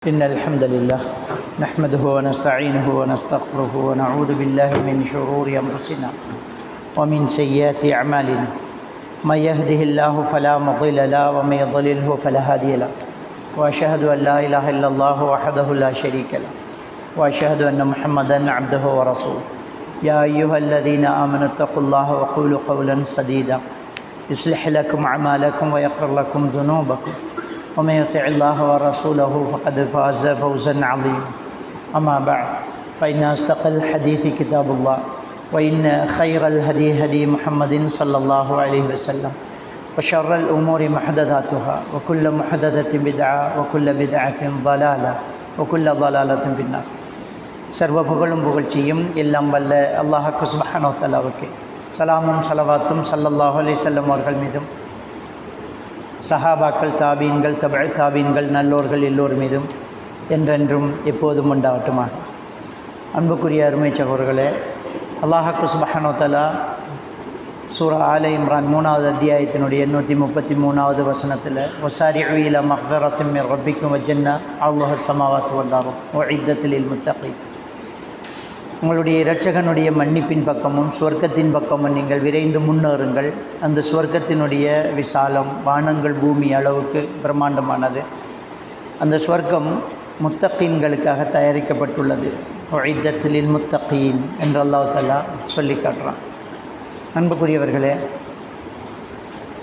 إن الحمد لله نحمده ونستعينه ونستغفره ونعوذ بالله من شرور أنفسنا ومن سيئات أعمالنا من يهده الله فلا مضل له ومن يضلله فلا هادي له وأشهد أن لا إله إلا الله وحده لا شريك له وأشهد أن محمدا عبده ورسوله يا أيها الذين آمنوا اتقوا الله وقولوا قولا سديدا يصلح لكم أعمالكم ويغفر لكم ذنوبكم ومن يطع الله ورسوله فقد فاز فوزا عظيما أما بعد فإن أصدق الحديث كتاب الله وإن خير الهدي هدي محمد صلى الله عليه وسلم وشر الأمور محدثاتها وكل محدثة بدعة وكل بدعة ضلالة وكل ضلالة في النار. சர்வ புகழும் புகழ்ச்சியும் எல்லாம் வல்ல அல்லாஹ்வுக்கு சுப்ஹானஹு வ தஆலாவுக்கு சலாமும் ஸலவாத்தும் ஸல்லல்லாஹு அலைஹி வஸல்லம் அவர்கள் மீதும் சஹாபாக்கள் தாபீன்கள் தபஅ தாபீன்கள் நல்லோர்கள் எல்லோர் மீதும் என்றென்றும் எப்போதும் உண்டாகட்டுமாக. அன்புக்குரிய அருமை சகோதரர்களே, அல்லாஹ்வுக்கு சுப்ஹானஹு வ தஆலா சூரா ஆல இம்ரான் 3வது அத்தியாயத்தினுடைய 133வது வசனத்தில் வஸாரிஉ இலா மக்ஃபிரத்தின் மின் ரப்பிக்கும் வ ஜன்னah அல்லாஹு ஸமாவாத்து வல் அர்து உஇத்தத் லில் முத்தகீன், உங்களுடைய இரட்சகனுடைய மன்னிப்பின் பக்கமும் சுவர்க்கத்தின் பக்கமும் நீங்கள் விரைந்து முன்னேறுங்கள். அந்த சுவர்க்கத்தினுடைய விசாலம் வானங்கள் பூமி அளவுக்கு பிரம்மாண்டமானது. அந்த சுவர்க்கம் முத்தகீன்களுக்காக தயாரிக்கப்பட்டுள்ளது. உஇத்தத் லில் முத்தகீன் என்று அல்லாஹ் தஆலா சொல்லி காட்டுறான். அன்புக்குரியவர்களே,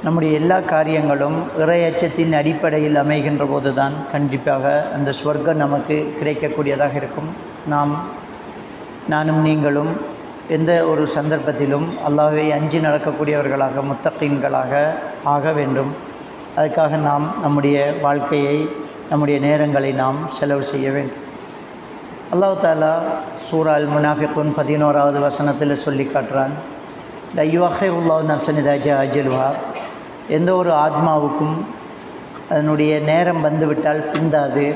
நம்முடைய எல்லா காரியங்களும் இறையச்சத்தின் அடிப்படையில் அமைகின்ற போது தான் கண்டிப்பாக அந்த சுவர்க்கம் நமக்கு கிடைக்கக்கூடியதாக இருக்கும். நானும் நீங்களும் எந்த ஒரு சந்தர்ப்பத்திலும் அல்லாஹ்வை அஞ்சி நடக்கக்கூடியவர்களாக முத்தகீன்களாக ஆக வேண்டும். அதுக்காக நாம் நம்முடைய வாழ்க்கையை நம்முடைய நேரங்களை நாம் செலவு செய்ய வேண்டும். அல்லாஹ் தஆலா சூரா அல் முனாஃபிகூன் 11வது வசனத்தில் சொல்லி காட்டுறான், லா யுஅக்கிருல்லாஹு நஃப்ஸன் இதா ஜாஅ அஜலுஹா, எந்த ஒரு ஆத்மாவுக்கும் அதனுடைய நேரம் வந்துவிட்டால் பிந்தாது,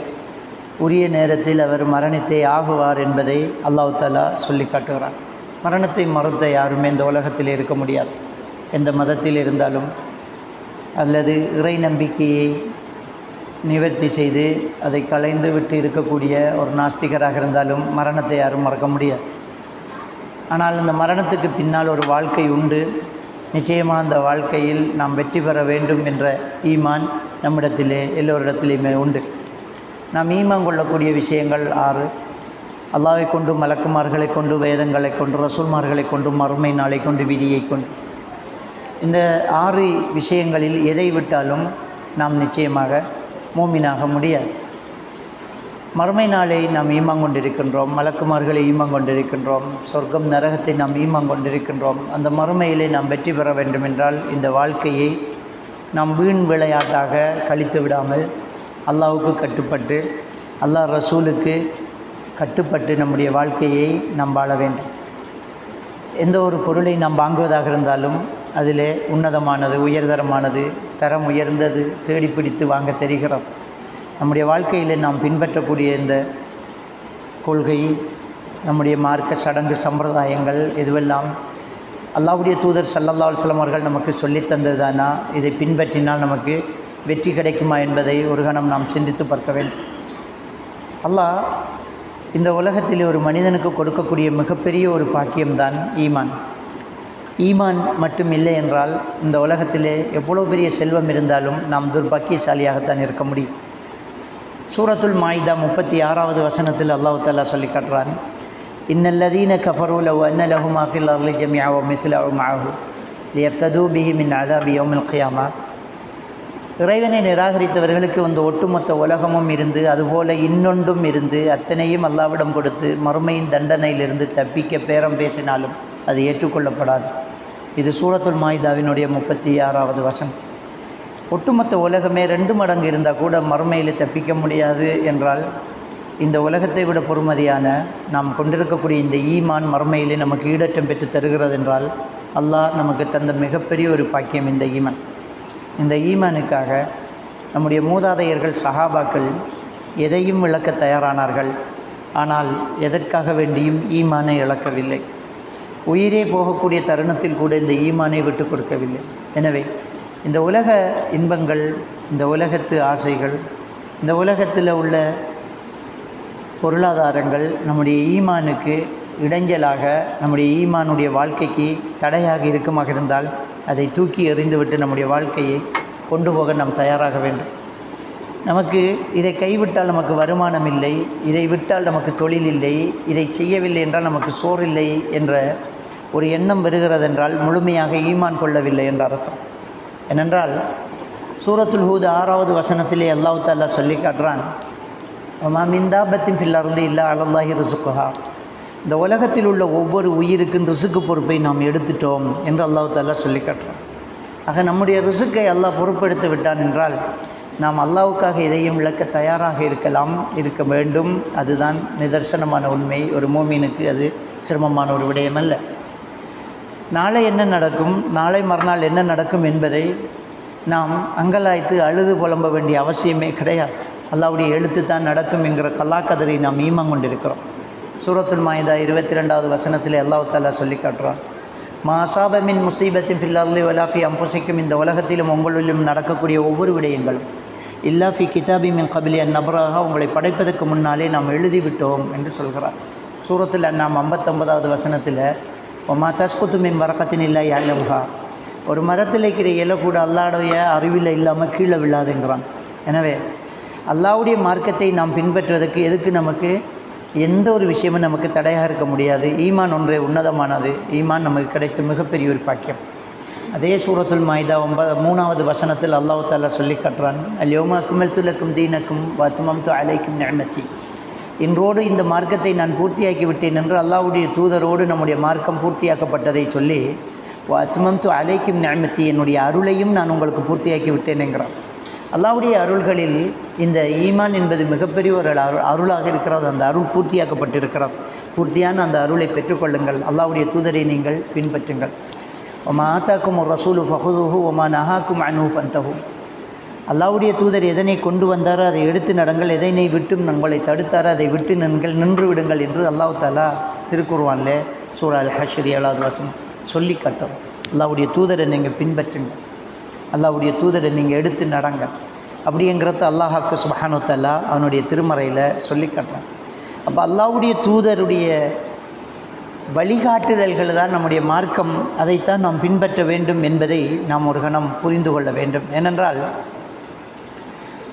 உரிய நேரத்தில் அவர் மரணத்தை ஆகுவார் என்பதை அல்லாஹ் தஆலா சொல்லி காட்டுகிறான். மரணத்தை மறுத்த யாருமே இந்த உலகத்தில் இருக்க முடியாது. எந்த மதத்தில் இருந்தாலும் அல்லது இறை நம்பிக்கையை நிவர்த்தி செய்து அதை களைந்து விட்டு இருக்கக்கூடிய ஒரு நாஸ்திகராக இருந்தாலும் மரணத்தை யாரும் மறக்க முடியாது. ஆனால் அந்த மரணத்துக்கு பின்னால் ஒரு வாழ்க்கை உண்டு. நிச்சயமாக அந்த வாழ்க்கையில் நாம் வெற்றி பெற வேண்டும் என்ற ஈமான் நம்மிடத்திலே எல்லோரிடத்திலையுமே உண்டு. நாம் ஈமான் கொள்ளக்கூடிய விஷயங்கள் 6. அல்லாஹ்வை கொண்டு, மலக்குமார்களை கொண்டு, வேதங்களை கொண்டு, ரசூல்மார்களை கொண்டு, மறுமை நாளை கொண்டு, விதியை கொண்டு. இந்த 6 விஷயங்களில் எதை விட்டாலும் நாம் நிச்சயமாக மூமினாக முடியாது. மறுமை நாளை நாம் ஈமான் கொண்டிருக்கின்றோம், மலக்குமார்களை ஈமான் கொண்டிருக்கின்றோம், சொர்க்கம் நரகத்தை நாம் ஈமான் கொண்டிருக்கின்றோம். அந்த மறுமையிலே நாம் வெற்றி பெற வேண்டுமென்றால் இந்த வாழ்க்கையை நாம் வீண் விளையாட்டாக கழித்து விடாமல் அல்லாஹ்வுக்கு கட்டுப்பட்டு, அல்லாஹ் ரசூலுக்கு கட்டுப்பட்டு நம்முடைய வாழ்க்கையை நாம் வாழ வேண்டும். எந்த ஒரு பொருளை நாம் வாங்குவதாக இருந்தாலும் அதிலே உன்னதமானது, உயர்தரமானது, தரம் உயர்ந்தது தேடிப்பிடித்து வாங்க தெரிகிறோம். நம்முடைய வாழ்க்கையில் நாம் பின்பற்றக்கூடிய இந்த கொள்கை, நம்முடைய மார்க்க சடங்கு சம்பிரதாயங்கள் எதுவெல்லாம் அல்லாஹ்வுடைய தூதர் ஸல்லல்லாஹு அலைஹி வஸல்லம் அவர்கள் நமக்கு சொல்லித்தந்ததானா, இதை பின்பற்றினால் நமக்கு வெற்றி கிடைக்குமா என்பதை ஒரு கணம் நாம் சிந்தித்து பார்க்க வேண்டும். அல்லாஹ் இந்த உலகத்தில் ஒரு மனிதனுக்கு கொடுக்கக்கூடிய மிகப்பெரிய ஒரு பாக்கியம்தான் ஈமான். ஈமான் மட்டும் இல்லை என்றால் இந்த உலகத்திலே எவ்வளோ பெரிய செல்வம் இருந்தாலும் நாம் துர்பாக்கியசாலியாகத்தான் இருக்க முடியும். சூரத்துல் மாயிதா 36வது வசனத்தில் அல்லாஹ் தஆலா சொல்லி காட்டுறான், இன்னல்லதீன கஃபரூ லவ் அன்ன லஹும் மா ஃபில் அர்லி ஜமீஅ வ மிஸ்லஹு மஅஹு லியஃப்ததூ பிஹி மின் அஸாபி யௌமில் கியாமா. இறைவனை நிராகரித்தவர்களுக்கு அந்த ஒட்டுமொத்த உலகமும் இருந்து அதுபோல இன்னொன்றும் இருந்து அத்தனையும் அல்லாஹ்விடம் கொடுத்து மறுமையின் தண்டனையிலிருந்து தப்பிக்க பேரம் பேசினாலும் அது ஏற்றுக்கொள்ளப்படாது. இது சூரத்துல் மாயிதாவினுடைய 36வது வசனம். ஒட்டுமொத்த உலகமே 2 மடங்கு இருந்தால் கூட மறுமையில் தப்பிக்க முடியாது என்றால் இந்த உலகத்தை விட பொறுமதியான நாம் கொண்டிருக்கக்கூடிய இந்த ஈமான் மறுமையிலே நமக்கு ஈடற்றம் பெற்று தருகிறது என்றால் அல்லாஹ் நமக்கு தந்த மிகப்பெரிய ஒரு பாக்கியம் இந்த ஈமான். இந்த ஈமானுக்காக நம்முடைய மூதாதையர்கள் சஹாபாக்கள் எதையும் இழக்க தயாரானார்கள். ஆனால் எதற்காக வேண்டியும் ஈமானை இழக்கவில்லை. உயிரே போகக்கூடிய தருணத்தில் கூட இந்த ஈமானை விட்டு கொடுக்கவில்லை. எனவே இந்த உலக இன்பங்கள், இந்த உலகத்து ஆசைகள், இந்த உலகத்தில் உள்ள பொருளாதாரங்கள் நம்முடைய ஈமானுக்கு இடைஞ்சலாக, நம்முடைய ஈமானுடைய வாழ்க்கைக்கு தடையாக இருக்குமாக இருந்தால் அதை தூக்கி எறிந்துவிட்டு நம்முடைய வாழ்க்கையை கொண்டு போக நாம் தயாராக வேண்டும். நமக்கு இதை கைவிட்டால் நமக்கு வருமானம் இல்லை, இதை விட்டால் நமக்கு தொழில் இல்லை, இதை செய்யவில்லை என்றால் நமக்கு சோறில்லை என்ற ஒரு எண்ணம் வருகிறதென்றால் முழுமையாக ஈமான் கொள்ளவில்லை என்ற அர்த்தம். ஏனென்றால் சூரத்துல் ஹூத் 6வது வசனத்திலே அல்லாஹ் தஆலா சொல்லி காட்டுறான், வமா மின் தாபத்தின் ஃபில் அர்தி இல்லா அலல்லாஹி ரிஸ்குஹா. இந்த உலகத்தில் உள்ள ஒவ்வொரு உயிருக்கும் ரிசுக்கு பொறுப்பை நாம் எடுத்துட்டோம் என்று அல்லாஹ் தஆலா சொல்லி காட்டுறான். ஆக நம்முடைய ரிசுக்கை அல்லாஹ் பொறுப்பெடுத்து விட்டான் என்றால் நாம் அல்லாஹ்வுக்காக இதையும் விளக்க தயாராக இருக்க வேண்டும். அதுதான் நிதர்சனமான உண்மை. ஒரு மூமினுக்கு அது சிரமமான ஒரு விடயமல்ல. நாளை என்ன நடக்கும், நாளை மறுநாள் என்ன நடக்கும் என்பதை நாம் அங்கலாய்த்து அழுது புலம்ப வேண்டிய அவசியமே கிடையாது. அல்லாஹ்வுடைய எழுத்து தான் நடக்கும் என்கிற கல்லாக்கதரை நாம் ஈமான் கொண்டிருக்கிறோம். சூரத்துல் மாயிதா 22வது வசனத்திலே அல்லாஹ் தஆலா சொல்லி காட்டுறான், மா அஸாப மின் முஸீபத்தின் ஃபில் அர்தி வலா ஃபீ அன்ஃபுஸிக்கும். இந்த உலகத்திலும் உங்களிலும் நடக்கக்கூடிய ஒவ்வொரு விடயங்களும் இல்லா ஃபீ கிதாபி மின் கப்லி அன் நப்ரஹா, உங்களை படைப்பதற்கு முன்னாலே நாம் எழுதிவிட்டோம் என்று சொல்கிறார். சூரத்துல் அன்ஆம் 59வது வசனத்தில் ஒமா தஸ்குத்து மின் வரக்கத்தின் இல்லா யஅலமுஹா, ஒரு மரத்தில் இருக்கிற இலை கூட அல்லாஹ்வுடைய அறிவில் இல்லாமல் கீழே விழாதுங்கிறான். எனவே அல்லாஹ்வுடைய மார்க்கத்தை நாம் பின்பற்றுவதற்கு எதுக்கு நமக்கு எந்த ஒரு விஷயமும் நமக்கு தடையாக இருக்க முடியாது. ஈமான் ஒன்றே உன்னதமானது. ஈமான் நமக்கு கிடைத்த மிகப்பெரிய ஒரு பாக்கியம். அதே சூரத்துல் மாயிதா 3வது வசனத்தில் அல்லாஹ் தஆலா சொல்லி காட்டுறான், அல்யௌம அக்மல்து லக்கும் தீனக்கும் வ அத்மம்து அலைக்கும் நிஅமதி. இன்றோடு இந்த மார்க்கத்தை நான் பூர்த்தியாக்கி விட்டேன் என்று அல்லாஹ்வுடைய தூதரோடு நம்முடைய மார்க்கம் பூர்த்தியாக்கப்பட்டதை சொல்லி, வ அத்மம்து அலைக்கும் நிஅமதி, என்னுடைய அருளையும் நான் உங்களுக்கு பூர்த்தியாக்கி விட்டேன் என்கிறான். அல்லாஹ்வுடைய அருள்களில் இந்த ஈமான் என்பது மிகப்பெரிய ஒரு அருளாக இருக்கிறது. அந்த அருள் பூர்த்தியாக்கப்பட்டிருக்கிறது. பூர்த்தியான அந்த அருளை பெற்றுக்கொள்ளுங்கள். அல்லாஹ்வுடைய தூதரை நீங்கள் பின்பற்றுங்கள். ஒமா ஆத்தாக்கும் ஒரு ரசூலு ஃபஹுதுஹு ஒமா நஹாக்கும் அன்ஹு ஃபன்தஹு. அல்லாஹ்வுடைய தூதர் எதனை கொண்டு வந்தாரோ அதை எடுத்து நடங்கள், எதனை விட்டும் உங்களை தடுத்தாரோ அதை விட்டு நின்று விடுங்கள் என்று அல்லாஹ் தஆலா திருக்குர்ஆனிலே சூரா அல் ஹஷ்ர் 7வது வசனம் சொல்லி காட்டுறோம். அல்லாஹ்வுடைய தூதரை நீங்கள் பின்பற்றுங்கள், அல்லாஹ்வுடைய தூதரை நீங்கள் எடுத்து நடங்க அப்படிங்கிறத அல்லாஹ்வுக்கு சுப்ஹானஹு வ தஆலா அவனுடைய திருமறையில் சொல்லி காட்டுறான். அப்போ அல்லாஹ்வுடைய தூதருடைய வழிகாட்டுதல்கள் தான் நம்முடைய மார்க்கம். அதைத்தான் நாம் பின்பற்ற வேண்டும் என்பதை நாம் ஒரு கணம் புரிந்து கொள்ள வேண்டும். ஏனென்றால்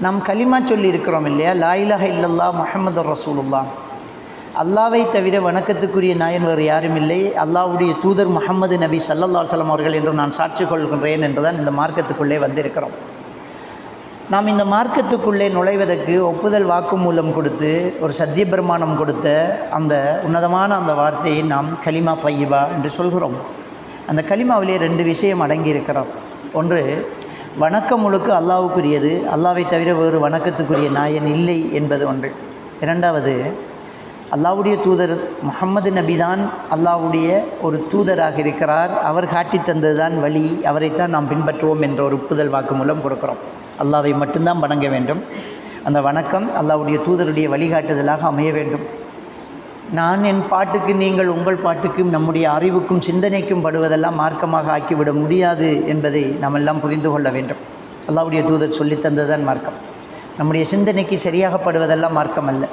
நாம் கலிமா சொல்லி இருக்கிறோம் இல்லையா, லா இலாஹ இல்லல்லாஹ் முஹம்மதுர் ரசூலுல்லாஹ், அல்லாவை தவிர வணக்கத்துக்குரிய நாயன் வேறு யாரும் இல்லை, அல்லாஹ்வுடைய தூதர் முஹம்மது நபி ஸல்லல்லாஹு அலைஹி வஸல்லம் அவர்கள் என்று நான் சாட்சி கொள்கின்றேன் என்றுதான் இந்த மார்க்கத்துக்குள்ளே வந்திருக்கிறோம். நாம் இந்த மார்க்கத்துக்குள்ளே நுழைவதற்கு ஒப்புதல் வாக்குமூலம் கொடுத்து ஒரு சத்திய பிரமாணம் கொடுத்த அந்த உன்னதமான அந்த வார்த்தையை நாம் கலிமா தய்யிபா என்று சொல்கிறோம். அந்த கலிமாவிலே 2 விஷயம் அடங்கி இருக்கிறோம். ஒன்று, வணக்கம் முழுக்க அல்லாஹ்வுக்குரியது, அல்லாவை தவிர வேறு வணக்கத்துக்குரிய நாயன் இல்லை என்பது ஒன்று. இரண்டாவது, அல்லாஹ்வுடைய தூதர் முஹம்மது நபி தான் அல்லாஹ்வுடைய ஒரு தூதராக இருக்கிறார், அவர் காட்டி தந்தது தான் வழி, அவரைத்தான் நாம் பின்பற்றுவோம் என்ற ஒரு ஒப்புதல் வாக்குமூலம் கொடுக்கிறோம். அல்லாஹ்வை மட்டும்தான் வணங்க வேண்டும். அந்த வணக்கம் அல்லாஹ்வுடைய தூதருடைய வழிகாட்டுதலாக அமைய வேண்டும். நான் என் பாட்டுக்கு, நீங்கள் உங்கள் பாட்டுக்கும், நம்முடைய அறிவுக்கும் சிந்தனைக்கும் படுவதெல்லாம் மார்க்கமாக ஆக்கிவிட முடியாது என்பதை நாம் எல்லாம் புரிந்து கொள்ள வேண்டும். அல்லாஹ்வுடைய தூதர் சொல்லித்தந்ததுதான் மார்க்கம். நம்முடைய சிந்தனைக்கு சரியாக படுவதெல்லாம் மார்க்கம் அல்ல.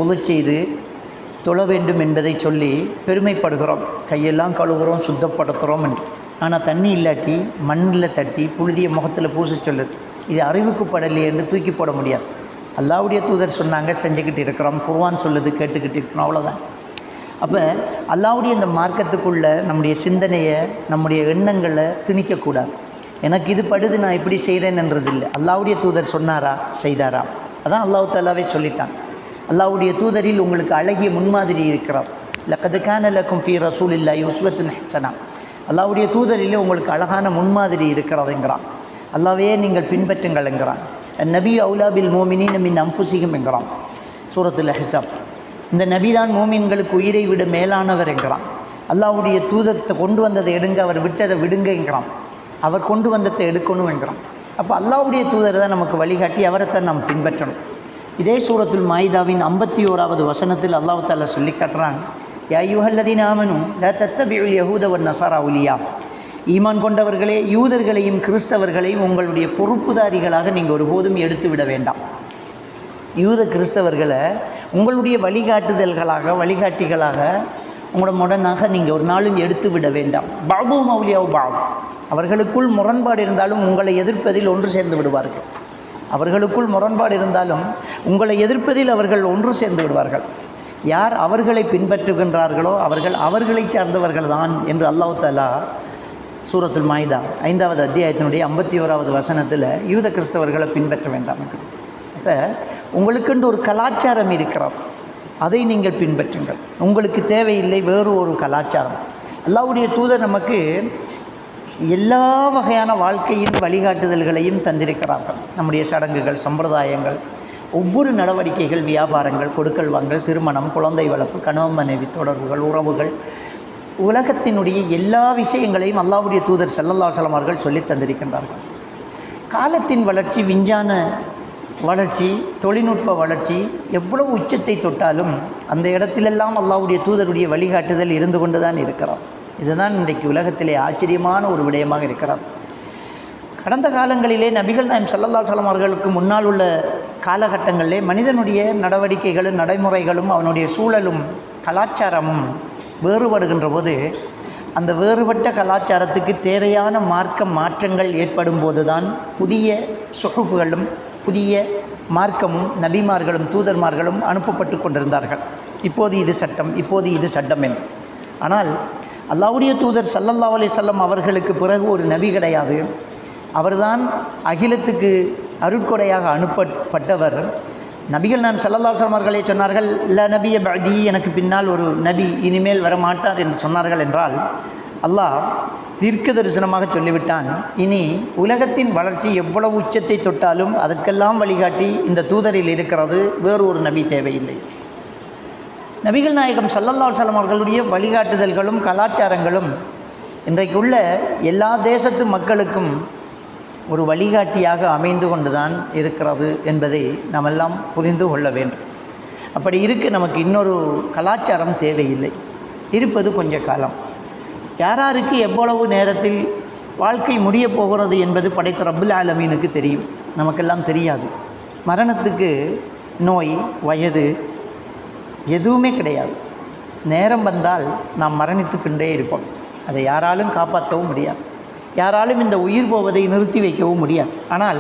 உது செய்து தொழ வேண்டும் என்பதை சொல்லி பெருமைப்படுகிறோம், கையெல்லாம் கழுவுகிறோம், சுத்தப்படுத்துகிறோம் என்று. ஆனால் தண்ணி இல்லாட்டி மண்ணில் தட்டி புழுதிய முகத்தில் பூச சொல்லுது. இது அறிவுக்கு படலை என்று தூக்கி போட முடியாது. அல்லாஹ்வுடைய தூதர் சொன்னாங்க, செஞ்சுக்கிட்டு இருக்கிறோம், குர்ஆன் சொல்லுது கேட்டுக்கிட்டு இருக்கிறோம், அவ்வளோதான். அப்போ அல்லாஹ்வுடைய இந்த மார்க்கத்துக்குள்ள நம்முடைய சிந்தனையை, நம்முடைய எண்ணங்களை திணிக்கக்கூடாது. எனக்கு இது படுது நான் இப்படி செய்கிறேன்ன்றது இல்லை. அல்லாஹ்வுடைய தூதர் சொன்னாரா, செய்தாரா, அதான் அல்லாஹ் தஆலாவே சொல்லிட்டான். அல்லாஹ்வுடைய தூதரில் உங்களுக்கு அழகிய முன்மாதிரி இருக்கிறார். லக்கத் கான லக்கும் ஃபீ ரசூலில்லாஹி உஸ்வத்துன் ஹஸனா. அல்லாஹ்வுடைய தூதரிலே உங்களுக்கு அழகான முன்மாதிரி இருக்கிறதுங்கிறான். அல்லாஹ்வே நீங்கள் பின்பற்றுங்கள் என்கிறான். நபி அவுலா பில் மோமினின் மின் அன்ஃபுஸிஹிம் என்கிறான் சூரத்துல் அஹ்ஸாப். இந்த நபி தான் மோமின்களுக்கு உயிரை விட மேலானவர் என்கிறான். அல்லாஹ்வுடைய தூதத்தை கொண்டு வந்ததை எடுங்க, அவர் விட்டதை விடுங்க என்கிறான். அவர் கொண்டு வந்ததை எடுக்கணும் என்கிறான். அப்போ அல்லாஹ்வுடைய தூதர் தான் நமக்கு வழிகாட்டி, அவரைத்தான் நாம் பின்பற்றணும். இதே சூரத்துல் மாயிதாவின் 51வது வசனத்தில் அல்லாஹ் தஆலா சொல்லி காட்டுறான், யா அய்யுஹல்லதீன ஆமனூ லா தத்தபிஉல் யஹூத வன் நஸாரா அவுலியா. ஈமான் கொண்டவர்களே, யூதர்களையும் கிறிஸ்தவர்களையும் உங்களுடைய பொறுப்புதாரிகளாக நீங்கள் ஒருபோதும் எடுத்து விட வேண்டாம். யூத கிறிஸ்தவர்களை உங்களுடைய வழிகாட்டிகளாக உங்களோட முடனாக நீங்கள் ஒரு நாளும் எடுத்து விட வேண்டாம். பாபு மௌலியாவு பாபு, அவர்களுக்குள் முரண்பாடு இருந்தாலும் உங்களை எதிர்ப்பதில் ஒன்று சேர்ந்து விடுவார்கள். அவர்களுக்குள் முரண்பாடு இருந்தாலும் உங்களை எதிர்ப்பதில் அவர்கள் ஒன்று சேர்ந்து விடுவார்கள். யார் அவர்களை பின்பற்றுகின்றார்களோ அவர்களை சார்ந்தவர்கள் தான் என்று அல்லாஹ் தஆலா சூரத்துல் மாயிதா 5வது அத்தியாயத்தினுடைய 51வது வசனத்தில் யூத கிறிஸ்தவர்களை பின்பற்ற வேண்டாம். அப்போ உங்களுக்கென்று ஒரு கலாச்சாரம் இருக்கிறது, அதை நீங்கள் பின்பற்றுங்கள். உங்களுக்கு தேவையில்லை வேறு ஒரு கலாச்சாரம். அல்லாஹ்வுடைய தூதர் நமக்கு எல்லா வகையான வாழ்க்கையின் வழிகாட்டுதல்களையும் தந்திருக்கிறார்கள். நம்முடைய சடங்குகள், சம்பிரதாயங்கள், ஒவ்வொரு நடவடிக்கைகள், வியாபாரங்கள், கொடுக்கல் வாங்கல், திருமணம், குழந்தை வளர்ப்பு, கணவன் மனைவி தொடர்புகள், உறவுகள், உலகத்தினுடைய எல்லா விஷயங்களையும் அல்லாஹ்வுடைய தூதர் ஸல்லல்லாஹு அலைஹி வஸல்லம் அவர்கள் சொல்லி தந்திருக்கின்றார்கள். காலத்தின் வளர்ச்சி, விஞ்ஞான வளர்ச்சி, தொழில்நுட்ப வளர்ச்சி எவ்வளவு உச்சத்தை தொட்டாலும் அந்த இடத்திலெல்லாம் அல்லாஹ்வுடைய தூதருடைய வழிகாட்டுதல் இருந்து கொண்டு தான் இருக்கிறார். இதுதான் இன்றைக்கு உலகத்திலே ஆச்சரியமான ஒரு விடயமாக இருக்கிறார். கடந்த காலங்களிலே நபிகள் நாயகம் ஸல்லல்லாஹு அலைஹி வஸல்லம் அவர்களுக்கு முன்னால் உள்ள காலகட்டங்களிலே மனிதனுடைய நடவடிக்கைகளும் நடைமுறைகளும் அவனுடைய சூழலும் கலாச்சாரமும் வேறுபடுகின்ற போது அந்த வேறுபட்ட கலாச்சாரத்துக்கு தேவையான மாற்றங்கள் ஏற்படும் போது தான் புதிய சுஹுஃப்களும் புதிய மார்க்கமும் நபிமார்களும் தூதர்மார்களும் அனுப்பப்பட்டு கொண்டிருந்தார்கள். இப்போது இது சட்டம், இப்போது இது சட்டம் என்று. ஆனால் அல்லாஹ்வுடைய தூதர் ஸல்லல்லாஹு அலைஹி வஸல்லம் அவர்களுக்கு பிறகு ஒரு நபி கிடையாது. அவர்தான் அகிலத்துக்கு அருட்கொடையாக அனுப்பப்பட்டவர். நபிகள் நாயகம் ஸல்லல்லாஹு அலைஹி வஸல்லம் அவர்களே சொன்னார்கள், லா நபிய பஅதி, எனக்கு பின்னால் ஒரு நபி இனிமேல் வரமாட்டார் என்று சொன்னார்கள். என்றால் அல்லாஹ் தீர்க்க தரிசனமாக சொல்லிவிட்டான், இனி உலகத்தின் வளர்ச்சி எவ்வளவு உச்சத்தை தொட்டாலும் அதற்கெல்லாம் வழிகாட்டி இந்த தூதரில் இருக்கிறது, வேறு ஒரு நபி தேவையில்லை. நபிகள் நாயகம் ஸல்லல்லாஹு அலைஹி வஸல்லம் அவர்களுடைய வழிகாட்டுதல்களும் கலாச்சாரங்களும் இன்றைக்கு உள்ள எல்லா தேசத்து மக்களுக்கும் ஒரு வழிகாட்டியாக அமைந்து கொண்டுதான் இருக்கிறது என்பதை நாம் எல்லாம் புரிந்து கொள்ள வேண்டும். அப்படி இருக்க நமக்கு இன்னொரு கலாச்சாரம் தேவையில்லை. இருப்பது கொஞ்ச காலம். யாராருக்கு எவ்வளவு நேரத்தில் வாழ்க்கை முடிய போகிறது என்பது படைத்த ரப்புல் ஆலமீனுக்கு தெரியும், நமக்கெல்லாம் தெரியாது. மரணத்துக்கு நோய், வயது எதுவுமே கிடையாது. நேரம் வந்தால் நாம் மரணித்துக்கொண்டே இருப்போம். அதை யாராலும் காப்பாற்றவும் முடியாது, யாராலும் இந்த உயிர் போவதை நிறுத்தி வைக்கவும் முடியாது. ஆனால்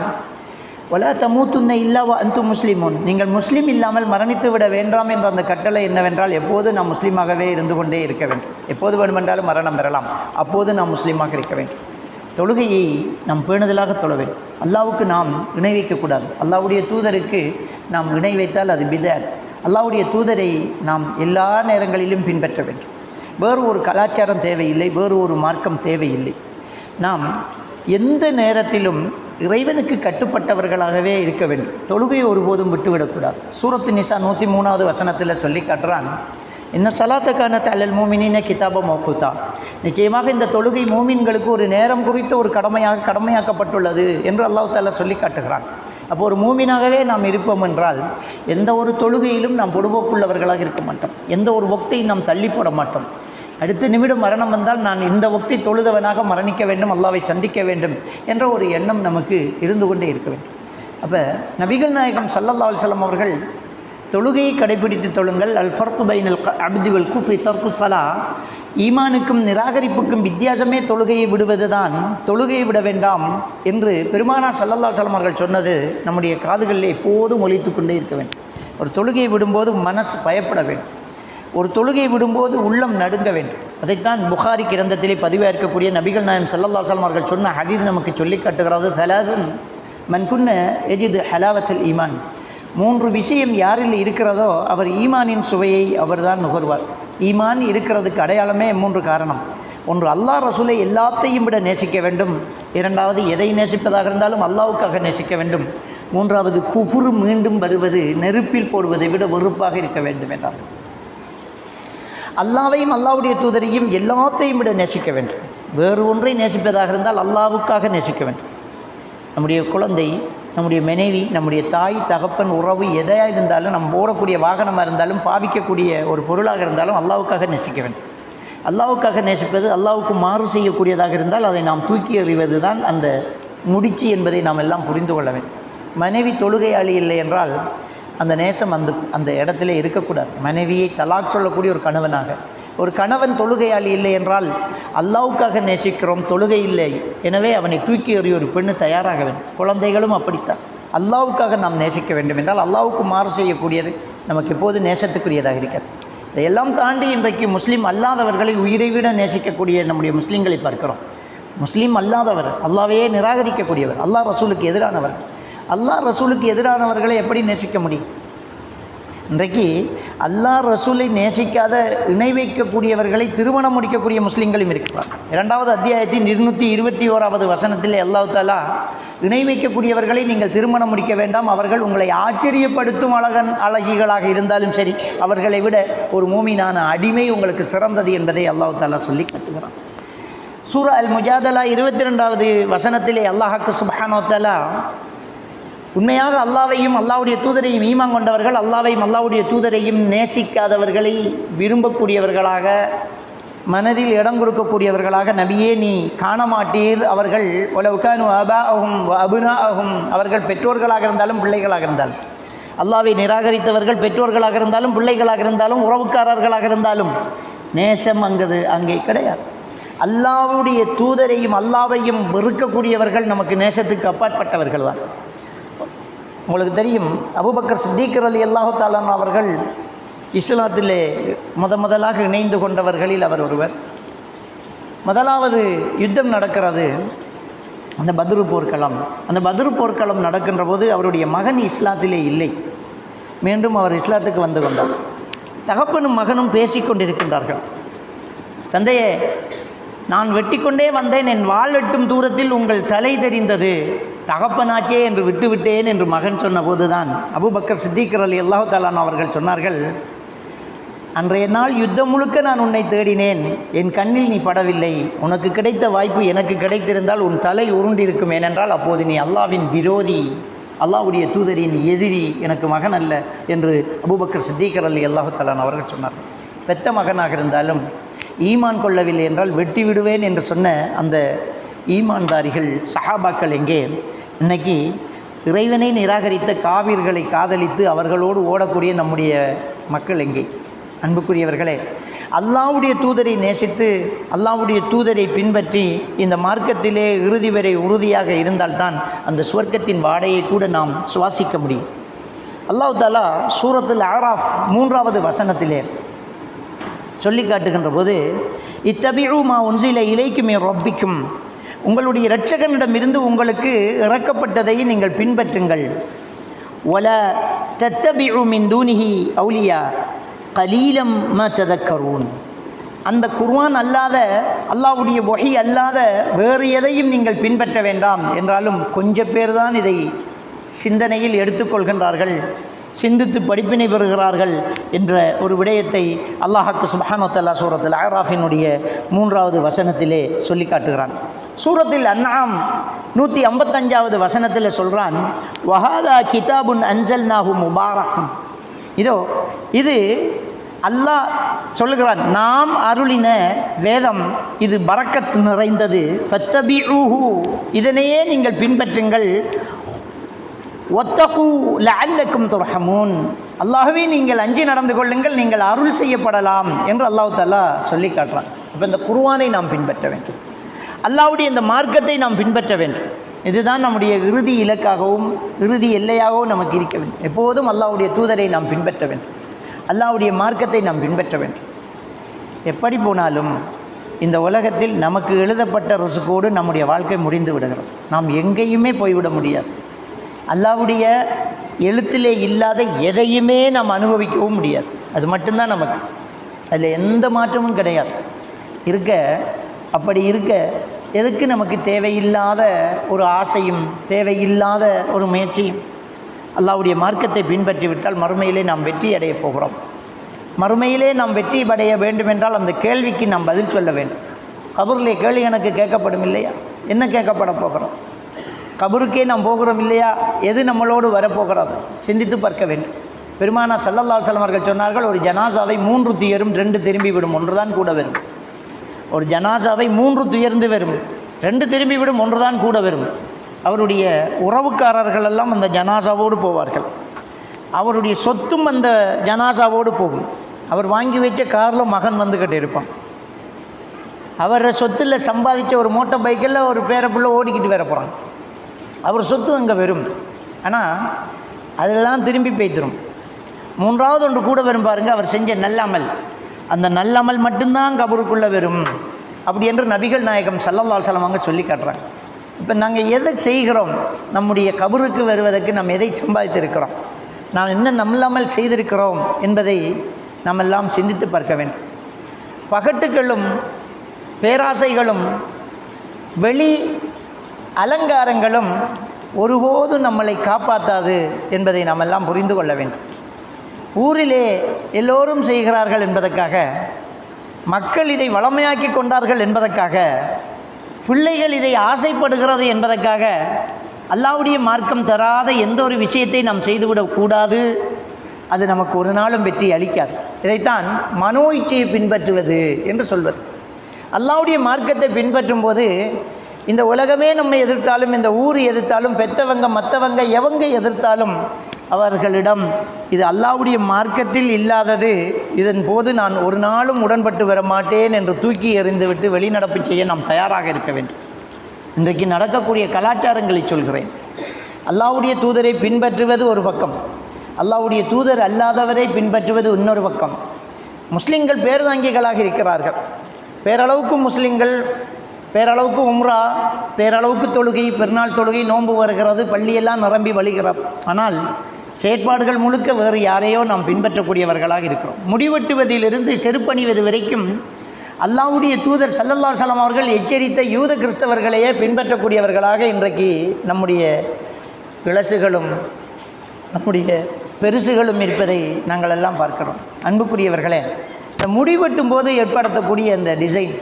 வலா தமூத்துன்ன இல்லா வ அன்தும் முஸ்லிமூன், நீங்கள் முஸ்லீம் இல்லாமல் மரணித்து விட வேண்டாம் என்ற அந்த கட்டளை என்னவென்றால், எப்போது நாம் முஸ்லீமாகவே இருந்து கொண்டே இருக்க வேண்டும். எப்போது வேண்டுமென்றாலும் மரணம் பெறலாம், அப்போது நாம் முஸ்லீமாக இருக்க வேண்டும். தொழுகையை நாம் பேணுதலாக தொழ வேண்டும். அல்லாஹ்வுக்கு நாம் இணை வைக்கக்கூடாது. அல்லாஹ்வுடைய தூதருக்கு நாம் இணை வைத்தால் அது பிதஅத். அல்லாஹ்வுடைய தூதரை நாம் எல்லா நேரங்களிலும் பின்பற்ற வேண்டும். வேறு ஒரு கலாச்சாரம் தேவையில்லை, வேறு ஒரு மார்க்கம் தேவையில்லை. நாம் எந்த நேரத்திலும் இறைவனுக்கு கட்டுப்பட்டவர்களாகவே இருக்க வேண்டும். தொழுகையை ஒருபோதும் விட்டுவிடக்கூடாது. சூரத்து நிசா 103வது வசனத்தில் சொல்லி காட்டுறான், இன்ன ஸலாத்தகான அலல் மூமினீன கிதாப மௌகூதா, நிச்சயமாக இந்த தொழுகை மூமின்களுக்கு ஒரு நேரம் குறித்த ஒரு கடமையாக்கப்பட்டுள்ளது என்று அல்லாஹ் தஆலா சொல்லி காட்டுகிறான். அப்போ ஒரு மூமினாகவே நாம் இருப்போம் என்றால் எந்த ஒரு தொழுகையிலும் நாம் பொடுபோக்குள்ளவர்களாக இருக்க மாட்டோம். எந்த ஒரு வக்தையும் நாம் தள்ளி போட மாட்டோம். அடுத்த நிமிடம் மரணம் வந்தால் நான் இந்த வக்தை தொழுதவனாக மரணிக்க வேண்டும், அல்லாஹ்வை சந்திக்க வேண்டும் என்ற ஒரு எண்ணம் நமக்கு இருந்து கொண்டே இருக்க வேண்டும். அப்போ நபிகள் நாயகம் ஸல்லல்லாஹு அலைஹி வஸல்லம் அவர்கள் தொழுகையை கடைபிடித்து தொழுங்கள், அல் ஃபர்கு பைனல் அப்தி வல் குஃப்ரி தர்கு ஸலா, ஈமானுக்கும் நிராகரிப்புக்கும் வித்தியாசமே தொழுகையை விடுவது தான், தொழுகையை விட வேண்டாம் என்று பெருமானார் ஸல்லல்லாஹு அலைஹி வஸல்லம் அவர்கள் சொன்னது நம்முடைய காதுகளில் எப்போதும் ஒலித்து கொண்டே இருக்க வேண்டும். ஒரு தொழுகையை விடும்போது மனசு பயப்பட வேண்டும். ஒரு தொழுகை விடும்போது உள்ளம் நடுங்க வேண்டும். அதைத்தான் புகாரி கிரந்தத்திலே பதிவாக இருக்கக்கூடிய நபிகள் நாயகம் ஸல்லல்லாஹு அலைஹி வஸல்லம் அவர்கள் சொன்ன ஹதீஸ் நமக்கு சொல்லி காட்டுகிறது. ஸலாஸுன் மன் குன்ன யஜிது ஹலாவத்துல் ஈமான், 3 விஷயம் யாரில் இருக்கிறதோ அவர் ஈமானின் சுவையை அவர்தான் நுகர்வார். ஈமான் இருக்கிறதுக்கு அடையாளமே 3 காரணம். ஒன்று, அல்லாஹ் ரசூலை எல்லாத்தையும் விட நேசிக்க வேண்டும். இரண்டாவது, எதை நேசிப்பதாக இருந்தாலும் அல்லாஹ்வுக்காக நேசிக்க வேண்டும். மூன்றாவது, குஃப்ர் மீண்டும் வருவது, நெருப்பில் போடுவதை விட வெறுப்பாக இருக்க வேண்டும் என்றார். அல்லாஹ்வையும் அல்லாஹ்வுடைய தூதரையும் எல்லாத்தையும் விட நேசிக்க வேண்டும். வேறு ஒன்றை நேசிப்பதாக இருந்தால் அல்லாஹ்வுக்காக நேசிக்க வேண்டும். நம்முடைய குழந்தை, நம்முடைய மனைவி, நம்முடைய தாய் தகப்பன் உறவு எதையாக இருந்தாலும், நம்ம ஓடக்கூடிய வாகனமாக இருந்தாலும், பாவிக்கக்கூடிய ஒரு பொருளாக இருந்தாலும் அல்லாஹ்வுக்காக நேசிக்க வேண்டும். அல்லாஹ்வுக்காக நேசிப்பது, அல்லாஹ்வுக்கு மாறு செய்யக்கூடியதாக இருந்தால் அதை நாம் தூக்கி எறிவது தான் அந்த முடிச்சு என்பதை நாம் எல்லாம் புரிந்து கொள்ள வேண்டும். மனைவி தொழுகையாளி இல்லை என்றால் அந்த நேசம் அந்த இடத்துல இருக்கக்கூடாது. மனைவியை தலாக் சொல்லக்கூடிய ஒரு கணவனாக, ஒரு கணவன் தொழுகையாளி இல்லை என்றால் அல்லாவுக்காக நேசிக்கிறோம், தொழுகை இல்லை, எனவே அவனை தூக்கி எறிய ஒரு பெண்ணு தயாராக வேண்டும். குழந்தைகளும் அப்படித்தான். அல்லாவுக்காக நாம் நேசிக்க வேண்டும் என்றால் அல்லாவுக்கு மாறு செய்யக்கூடியது நமக்கு எப்போது நேசத்துக்குரியதாக இருக்கிறது. இதையெல்லாம் தாண்டி இன்றைக்கு முஸ்லீம் அல்லாதவர்களை உயிரை விட நேசிக்கக்கூடிய நம்முடைய முஸ்லீம்களை பார்க்கிறோம். முஸ்லீம் அல்லாதவர், அல்லாவையே நிராகரிக்கக்கூடியவர், அல்லாஹ் ரசூலுக்கு எதிரானவர். அல்லாஹ் ரசூலுக்கு எதிரானவர்களை எப்படி நேசிக்க முடியும்? இன்றைக்கு அல்லாஹ் ரசூலை நேசிக்காத இணை வைக்கக்கூடியவர்களை திருமணம் முடிக்கக்கூடிய முஸ்லீம்களும் இருக்கிறார். 2வது அத்தியாயத்தின் 221வது வசனத்தில் அல்லாஹ் தஆலா இணை வைக்கக்கூடியவர்களை நீங்கள் திருமணம் முடிக்க வேண்டாம், அவர்கள் உங்களை ஆச்சரியப்படுத்தும் அழகிகளாக இருந்தாலும் சரி, அவர்களை விட ஒரு மூமினான அடிமை உங்களுக்கு சிறந்தது என்பதை அல்லாஹ் தஆலா சொல்லி காட்டுகிறான். சூரா அல் முஜாதலா 22வது வசனத்திலே அல்லாஹ்வுக்கு சுப்ஹானஹு வ தஆலா உண்மையாக அல்லாஹ்வையும் அல்லாஹ்வுடைய தூதரையும் ஈமான் கொண்டவர்கள், அல்லாஹ்வையும் அல்லாஹ்வுடைய தூதரையும் நேசிக்காதவர்களை விரும்பக்கூடியவர்களாக, மனதில் இடம் கொடுக்கக்கூடியவர்களாக நபியே நீ காண மாட்டீர். அவர்கள் வலவ் கானு ஆபாஅஹும் வ அப்னாஅஹும், அவர்கள் பெற்றோர்களாக இருந்தாலும் பிள்ளைகளாக இருந்தாலும், அல்லாஹ்வை நிராகரித்தவர்கள் பெற்றோர்களாக இருந்தாலும் பிள்ளைகளாக இருந்தாலும் உறவுக்காரர்களாக இருந்தாலும் நேசம் அங்கே கிடையாது. அல்லாஹ்வுடைய தூதரையும் அல்லாஹ்வையும் வெறுக்கக்கூடியவர்கள் நமக்கு நேசத்துக்கு அப்பாற்பட்டவர்கள் தான். உங்களுக்கு தெரியும், அபூபக்கர் சித்திக் ரலியல்லாஹு தஆலா அவர்கள் இஸ்லாத்திலே முதலாக இணைந்து கொண்டவர்களில் அவர் ஒருவர். முதலாவது யுத்தம் நடக்கிறது, அந்த பத்ரு போர்க்களம். அந்த பத்ரு போர்க்களம் நடக்கின்ற போது அவருடைய மகன் இஸ்லாத்திலே இல்லை. மீண்டும் அவர் இஸ்லாத்துக்கு வந்து கொண்டார். தகப்பனும் மகனும் பேசிக்கொண்டிருக்கின்றார்கள். தந்தையே, நான் வெட்டிக்கொண்டே வந்தேன், என் வாள் எட்டும் தூரத்தில் உங்கள் தலை தெரிந்தது, தகப்பனாச்சே என்று விட்டுவிட்டேன் என்று மகன் சொன்னபோது தான் அபூபக்கர் சித்திக் ரலியல்லாஹு தஆலா அவர்கள் சொன்னார்கள், அன்றைய நாள் யுத்தம் முழுக்க நான் உன்னை தேடினேன், என் கண்ணில் நீ படவில்லை, உனக்கு கிடைத்த வாய்ப்பு எனக்கு கிடைத்திருந்தால் உன் தலை உருண்டிருக்கும், ஏனென்றால் அப்போது நீ அல்லாஹ்வின் விரோதி, அல்லாஹ்வுடைய தூதரின் எதிரி, எனக்கு மகன் அல்ல என்று அபூபக்கர் சித்திக் ரலியல்லாஹு தஆலா அவர்கள் சொன்னார்கள். பெத்த மகனாக இருந்தாலும் ஈமான் கொள்ளவில்லை என்றால் வெட்டி விடுவேன் என்று சொன்ன அந்த ஈமான்தாரிகள் சஹாபாக்கள் எங்கே? இன்றைக்கி இறைவனை நிராகரித்த காவிர்களை காதலித்து அவர்களோடு ஓடக்கூடிய நம்முடைய மக்கள் எங்கே? அன்புக்குரியவர்களே, அல்லாஹ்வுடைய தூதரை நேசித்து அல்லாஹ்வுடைய தூதரை பின்பற்றி இந்த மார்க்கத்திலே இறுதி வரை உறுதியாக இருந்தால்தான் அந்த சுவர்க்கத்தின் வாடையை கூட நாம் சுவாசிக்க முடியும். அல்லாஹ் தஆலா சூரத்துல் ஆராஃப் 3வது வசனத்திலே சொல்லி காட்டுகின்ற போது, இத்தபிஉ மா உன்சில இலைக்கும் மின் ரப்பிக்கும், உங்களுடைய இரட்சகனிடமிருந்து உங்களுக்கு இறக்கப்பட்டதை நீங்கள் பின்பற்றுங்கள். வல தத்தபிஉ மின் தூனிஹி அவுலியா கலீலம் மா ததக்கரூன், அந்த குர்ஆன் அல்லாத, அல்லாஹ்வுடைய வஹி அல்லாத வேறு எதையும் நீங்கள் பின்பற்ற வேண்டாம் என்றாலும் கொஞ்சம் பேர் தான் இதை சிந்தனையில் எடுத்துக்கொள்கின்றார்கள், சிந்தித்து படிப்பினை பெறுகிறார்கள் என்ற ஒரு விடயத்தை அல்லாஹ்வுக்கு சுப்ஹானஹு வ தஆலா சூரத்துல் ஆராஃபினுடைய 3வது வசனத்திலே சொல்லி காட்டுகிறான். சூரத்துல் அன்ஆம் 155வது வசனத்தில் சொல்கிறான், வஹாதா கிதாபுன் அன்ஸல்நாஹு முபாரக்கும், இதோ இது அல்லாஹ் சொல்லுகிறான், நாம் அருளின வேதம் இது பரக்கத் நிறைந்தது, ஃபத்தபிஊஹு, இதனையே நீங்கள் பின்பற்றுங்கள், ஒத்தகு லஅல்லக்கும் துர்ஹமூன், அல்லாஹ்வே நீங்கள் அஞ்சி நடந்து கொள்ளுங்கள், நீங்கள் அருள் செய்யப்படலாம் என்று அல்லாஹ் தஆலா சொல்லி காட்டுறான். இப்போ இந்த குர்ஆனை நாம் பின்பற்ற வேண்டும், அல்லாஹ்வுடைய இந்த மார்க்கத்தை நாம் பின்பற்ற வேண்டும். இதுதான் நம்முடைய இறுதி இலக்காகவும் இறுதி எல்லையாகவும் நமக்கு இருக்க வேண்டும். எப்போதும் அல்லாஹ்வுடைய தூதரை நாம் பின்பற்ற வேண்டும், அல்லாஹ்வுடைய மார்க்கத்தை நாம் பின்பற்ற வேண்டும். எப்படி போனாலும் இந்த உலகத்தில் நமக்கு எழுதப்பட்ட ரிஸ்கோடு நம்முடைய வாழ்க்கை முடிந்து விடுகிறோம். நாம் எங்கேயுமே போய்விட முடியாது. அல்லாஹ்வுடைய எழுத்திலே இல்லாத எதையுமே நாம் அனுபவிக்கவும் முடியாது. அது மட்டும்தான் நமக்கு, அதில் எந்த மாற்றமும் கிடையாது. அப்படி இருக்க எதுக்கு நமக்கு தேவையில்லாத ஒரு ஆசையும் தேவையில்லாத ஒரு முயற்சியும்? அல்லாஹ்வுடைய மார்க்கத்தை பின்பற்றிவிட்டால் மறுமையிலே நாம் வெற்றி அடையப் போகிறோம். மறுமையிலே நாம் வெற்றி அடைய வேண்டுமென்றால் அந்த கேள்விக்கு நாம் பதில் சொல்ல வேண்டும். கபூரிலே கேள்வி எனக்கு கேட்கப்படும் இல்லையா? என்ன கேட்கப்பட போகிறோம்? கபருக்கே நாம் போகிறோம் இல்லையா? எது நம்மளோடு வரப்போகிறது? சிந்தித்து பார்க்க வேண்டும். பெருமானார் ஸல்லல்லாஹு அலைஹி வஸல்லம் அவர்கள் சொன்னார்கள், ஒரு ஜனாசாவை 3 துயரும் 2 திரும்பி விடும், 1 தான் கூட வரும். ஒரு ஜனாசாவை 3 துயர்ந்து வரும், 2 திரும்பி விடும், 1 தான் கூட வரும். அவருடைய உறவுக்காரர்கள் எல்லாம் அந்த ஜனாசாவோடு போவார்கள். அவருடைய சொத்தும் அந்த ஜனாசாவோடு போகும். அவர் வாங்கி வச்ச காரில் மகன் வந்துக்கிட்டு இருப்பான். அவரை சொத்தில் சம்பாதிச்ச ஒரு மோட்டார் பைக்கில் ஒரு பேரப்புள்ள ஓடிக்கிட்டு வர போகிறாங்க. அவர் சொத்து அங்கே வரும். ஆனால் அதெல்லாம் திரும்பி போய்த்திரும். மூன்றாவது ஒன்று கூட வரும் பாருங்கள், அவர் செஞ்ச நல்லமல். அந்த நல்லமல் மட்டும்தான் கபருக்குள்ளே வரும் அப்படி என்று நபிகள் நாயகம் ஸல்லல்லாஹு அலைஹி வஸல்லம் அவங்க சொல்லி காட்டுறாங்க. இப்போ நாங்கள் எதை செய்கிறோம்? நம்முடைய கபருக்கு வருவதற்கு நாம் எதை சம்பாதித்திருக்கிறோம், நாம் என்ன நல்லமல் செய்திருக்கிறோம் என்பதை நாம் எல்லாம் சிந்தித்து பார்க்க வேண்டும். பகட்டுகளும் பேராசைகளும் வெளி அலங்காரங்களும் ஒருபோதும் நம்மளை காப்பாற்றாது என்பதை நாம் எல்லாம் புரிந்து கொள்ள வேண்டும். ஊரிலே எல்லோரும் செய்கிறார்கள் என்பதற்காக, மக்கள் இதை வளமையாக்கி கொண்டார்கள் என்பதற்காக, பிள்ளைகள் இதை ஆசைப்படுகிறது என்பதற்காக அல்லாஹ்வுடைய மார்க்கம் தராத எந்த ஒரு விஷயத்தை நாம் செய்துவிடக்கூடாது. அது நமக்கு ஒரு நாளும் வெற்றி அளிக்காது. இதைத்தான் மனோ இச்சையை பின்பற்றுவது என்று சொல்வது. அல்லாஹ்வுடைய மார்க்கத்தை பின்பற்றும் போது இந்த உலகமே நம்மை எதிர்த்தாலும், இந்த ஊர் எதிர்த்தாலும், பெற்றவங்க மற்றவங்க எவங்க எதிர்த்தாலும் அவர்களிடம் இது அல்லாஹ்வுடைய மார்க்கத்தில் இல்லாதது, இதன் போது நான் ஒரு நாளும் உடன்பட்டு வர மாட்டேன் என்று தூக்கி எறிந்துவிட்டு வெளிநடப்பு செய்ய நாம் தயாராக இருக்க வேண்டும். இன்றைக்கு நடக்கக்கூடிய கலாச்சாரங்களை சொல்கிறேன். அல்லாஹ்வுடைய தூதரை பின்பற்றுவது ஒரு பக்கம், அல்லாஹ்வுடைய தூதர் அல்லாதவரை பின்பற்றுவது இன்னொரு பக்கம். முஸ்லிம்கள் பேர்தாங்கிகளாக இருக்கிறார்கள். பேரளவுக்கு முஸ்லிம்கள், பேரளவுக்கு உம்ரா, பேரளவுக்கு தொழுகை, பெருநாள் தொழுகை, நோன்பு வருகிறது, பள்ளியெல்லாம் நிரம்பி வழிகிறது. ஆனால் செயற்பாடுகள் முழுக்க வேறு யாரையோ நாம் பின்பற்றக்கூடியவர்களாக இருக்கிறோம். முடிவெட்டுவதிலிருந்து செருப்பணிவது வரைக்கும் அல்லாஹ்வுடைய தூதர் ஸல்லல்லாஹு அலைஹி வஸல்லம் அவர்கள் எச்சரித்த யூத கிறிஸ்தவர்களையே பின்பற்றக்கூடியவர்களாக இன்றைக்கு நம்முடைய இளசுகளும் நம்முடைய பெருசுகளும் இருப்பதை நாங்கள் எல்லாம் பார்க்கிறோம். அன்புக்குரியவர்களே, இந்த முடிவெட்டும் போது ஏற்படுத்தக்கூடிய இந்த டிசைன்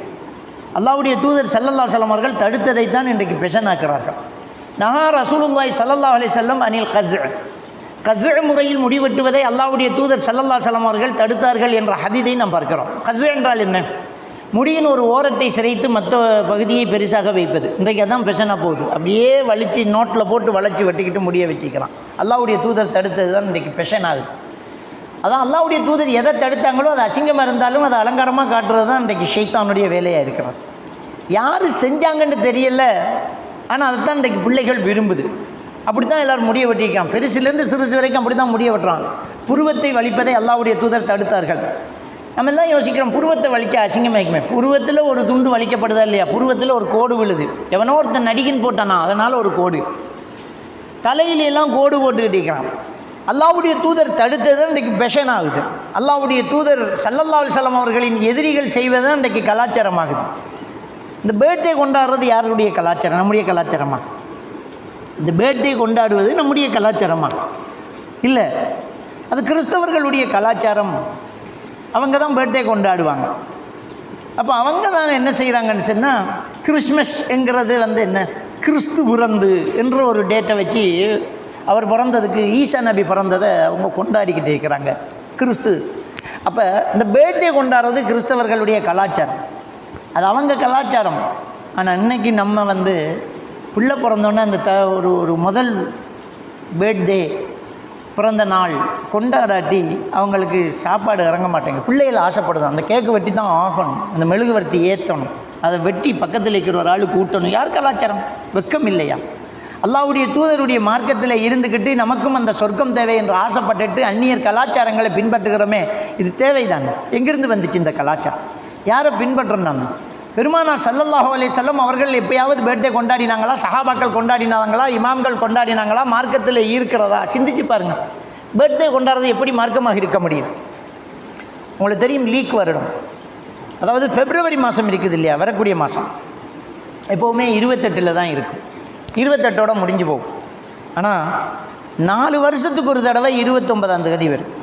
அல்லாஹ்வுடைய தூதர் ஸல்லல்லாஹு அலைஹி வஸல்லம் அவர்கள் தடுத்ததைத்தான் இன்றைக்கு பெஷனாக்குறார்கள். நஹா ரசூலுல்லாஹி ஸல்லல்லாஹு அலைஹி வஸல்லம் அனில் கஸ்அ முறையில் முடிவெட்டுவதை அல்லாஹ்வுடைய தூதர் ஸல்லல்லாஹு அலைஹி வஸல்லம் அவர்கள் தடுத்தார்கள் என்ற ஹதீஸை நாம் பார்க்கிறோம். கஸ்அ என்றால் என்ன? முடியின் ஒரு ஓரத்தை சிரைத்து மற்ற பகுதியை பெருசாக வைப்பது. இன்றைக்கு அதான் பெஷனாக போகுது. அப்படியே வலிச்சு நோட்டில் போட்டு வளைச்சி வெட்டிக்கிட்டு முடிய வச்சுக்கலாம். அல்லாஹ்வுடைய தூதர் தடுத்தது தான் இன்றைக்கு பெஷன் ஆகுது. அதான் அல்லாஹ்வுடைய தூதர் எதை தடுத்தாங்களோ அது அசிங்கமாக இருந்தாலும் அதை அலங்காரமாக காட்டுறது தான் இன்றைக்கு ஷைத்தானுடைய வேலையாக இருக்கிறது. யார் செஞ்சாங்கன்னு தெரியல, ஆனால் அதைத்தான் இன்றைக்கு பிள்ளைகள் விரும்புது. அப்படி தான் எல்லோரும் முடிய வெட்டியிருக்கான். பெருசுலேருந்து சிறுசு வரைக்கும் அப்படி தான் முடிய வெட்டுறாங்க. புருவத்தை வலிப்பதை அல்லாஹ்வுடைய தூதர் தடுத்தார்கள். நம்ம எல்லாம் யோசிக்கிறோம், புருவத்தை வலிச்சா அசிங்கமாக்குமே. புருவத்தில் ஒரு துண்டு வலிக்கப்படுதா இல்லையா? புருவத்தில் ஒரு கோடு விழுது. எவனோ ஒருத்தன் நடிகன் போட்டானா, அதனால் ஒரு கோடு. தலையிலெல்லாம் கோடு போட்டுக்கிட்டு இருக்கிறான். அல்லாஹ்வுடைய தூதர் தடுத்தது இன்றைக்கு பெஷன் ஆகுது. அல்லாஹ்வுடைய தூதர் ஸல்லல்லாஹு அலைஹி வஸல்லம் அவர்களின் எதிரிகள் செய்வது தான் இன்றைக்கு கலாச்சாரமாகுது. இந்த பேர்த்டே கொண்டாடுறது யாருடைய கலாச்சாரம்? நம்முடைய கலாச்சாரமா? இந்த பேர்த்டே கொண்டாடுவது நம்முடைய கலாச்சாரமா? இல்லை, அது கிறிஸ்தவர்களுடைய கலாச்சாரம். அவங்க தான் பேர்த்டே கொண்டாடுவாங்க. அப்போ அவங்க தான் என்ன செய்கிறாங்கன்னு சொன்னால், கிறிஸ்மஸ் என்கிறது என்ன, கிறிஸ்து பிறந்து என்ற ஒரு டேட்டை வச்சு அவர் பிறந்ததுக்கு ஈசா நபி பிறந்ததை அவங்க கொண்டாடிக்கிட்டு இருக்கிறாங்க, கிறிஸ்து. அப்போ இந்த பேர்த்டே கொண்டாடுறது கிறிஸ்தவர்களுடைய கலாச்சாரம், அது அவங்க கலாச்சாரம். ஆனால் இன்றைக்கி நம்ம பிள்ளை பிறந்தோன்னே அந்த ஒரு முதல் பேர்த்டே பிறந்த நாள் கொண்டாடாட்டி அவங்களுக்கு சாப்பாடு இறங்க மாட்டேங்க. பிள்ளைகள் ஆசைப்படுது, அந்த கேக்கு வெட்டி தான் ஆகணும், அந்த மெழுகுவர்த்தி ஏற்றணும், அதை வெட்டி பக்கத்தில் இருக்கிற ஒரு ஆளுக்கு ஊட்டணும். யார் கலாச்சாரம்? வெக்கம் இல்லையா? அல்லாஹ்வுடைய தூதருடைய மார்க்கத்தில் இருந்துக்கிட்டு நமக்கும் அந்த சொர்க்கம் தேவை என்று ஆசைப்பட்டுட்டு அந்நியர் கலாச்சாரங்களை பின்பற்றுகிறோமே, இது தேவைதான். எங்கிருந்து வந்துச்சு இந்த கலாச்சாரம்? யாரை பின்பற்றோம் நம்ம? பெருமானார் ஸல்லல்லாஹு அலைஹி வஸல்லம் அவர்கள் எப்பயாவது பேர்த்டே கொண்டாடினாங்களா? சஹாபாக்கள் கொண்டாடினாங்களா? இமாம்கள் கொண்டாடினாங்களா? மார்க்கத்தில் இருக்கிறதா? சிந்திச்சு பாருங்கள். பேர்த்டே கொண்டாடுறது எப்படி மார்க்கமாக இருக்க முடியும்? உங்களுக்கு தெரியும், லீக் வருடம், அதாவது பிப்ரவரி மாதம் இருக்குது இல்லையா, வரக்கூடிய மாதம் எப்போவுமே 28 தான் இருக்கும். 28ஓட முடிஞ்சு போகும். ஆனால் 4 வருஷத்துக்கு ஒரு தடவை 29ஆம் தேதி வரும்.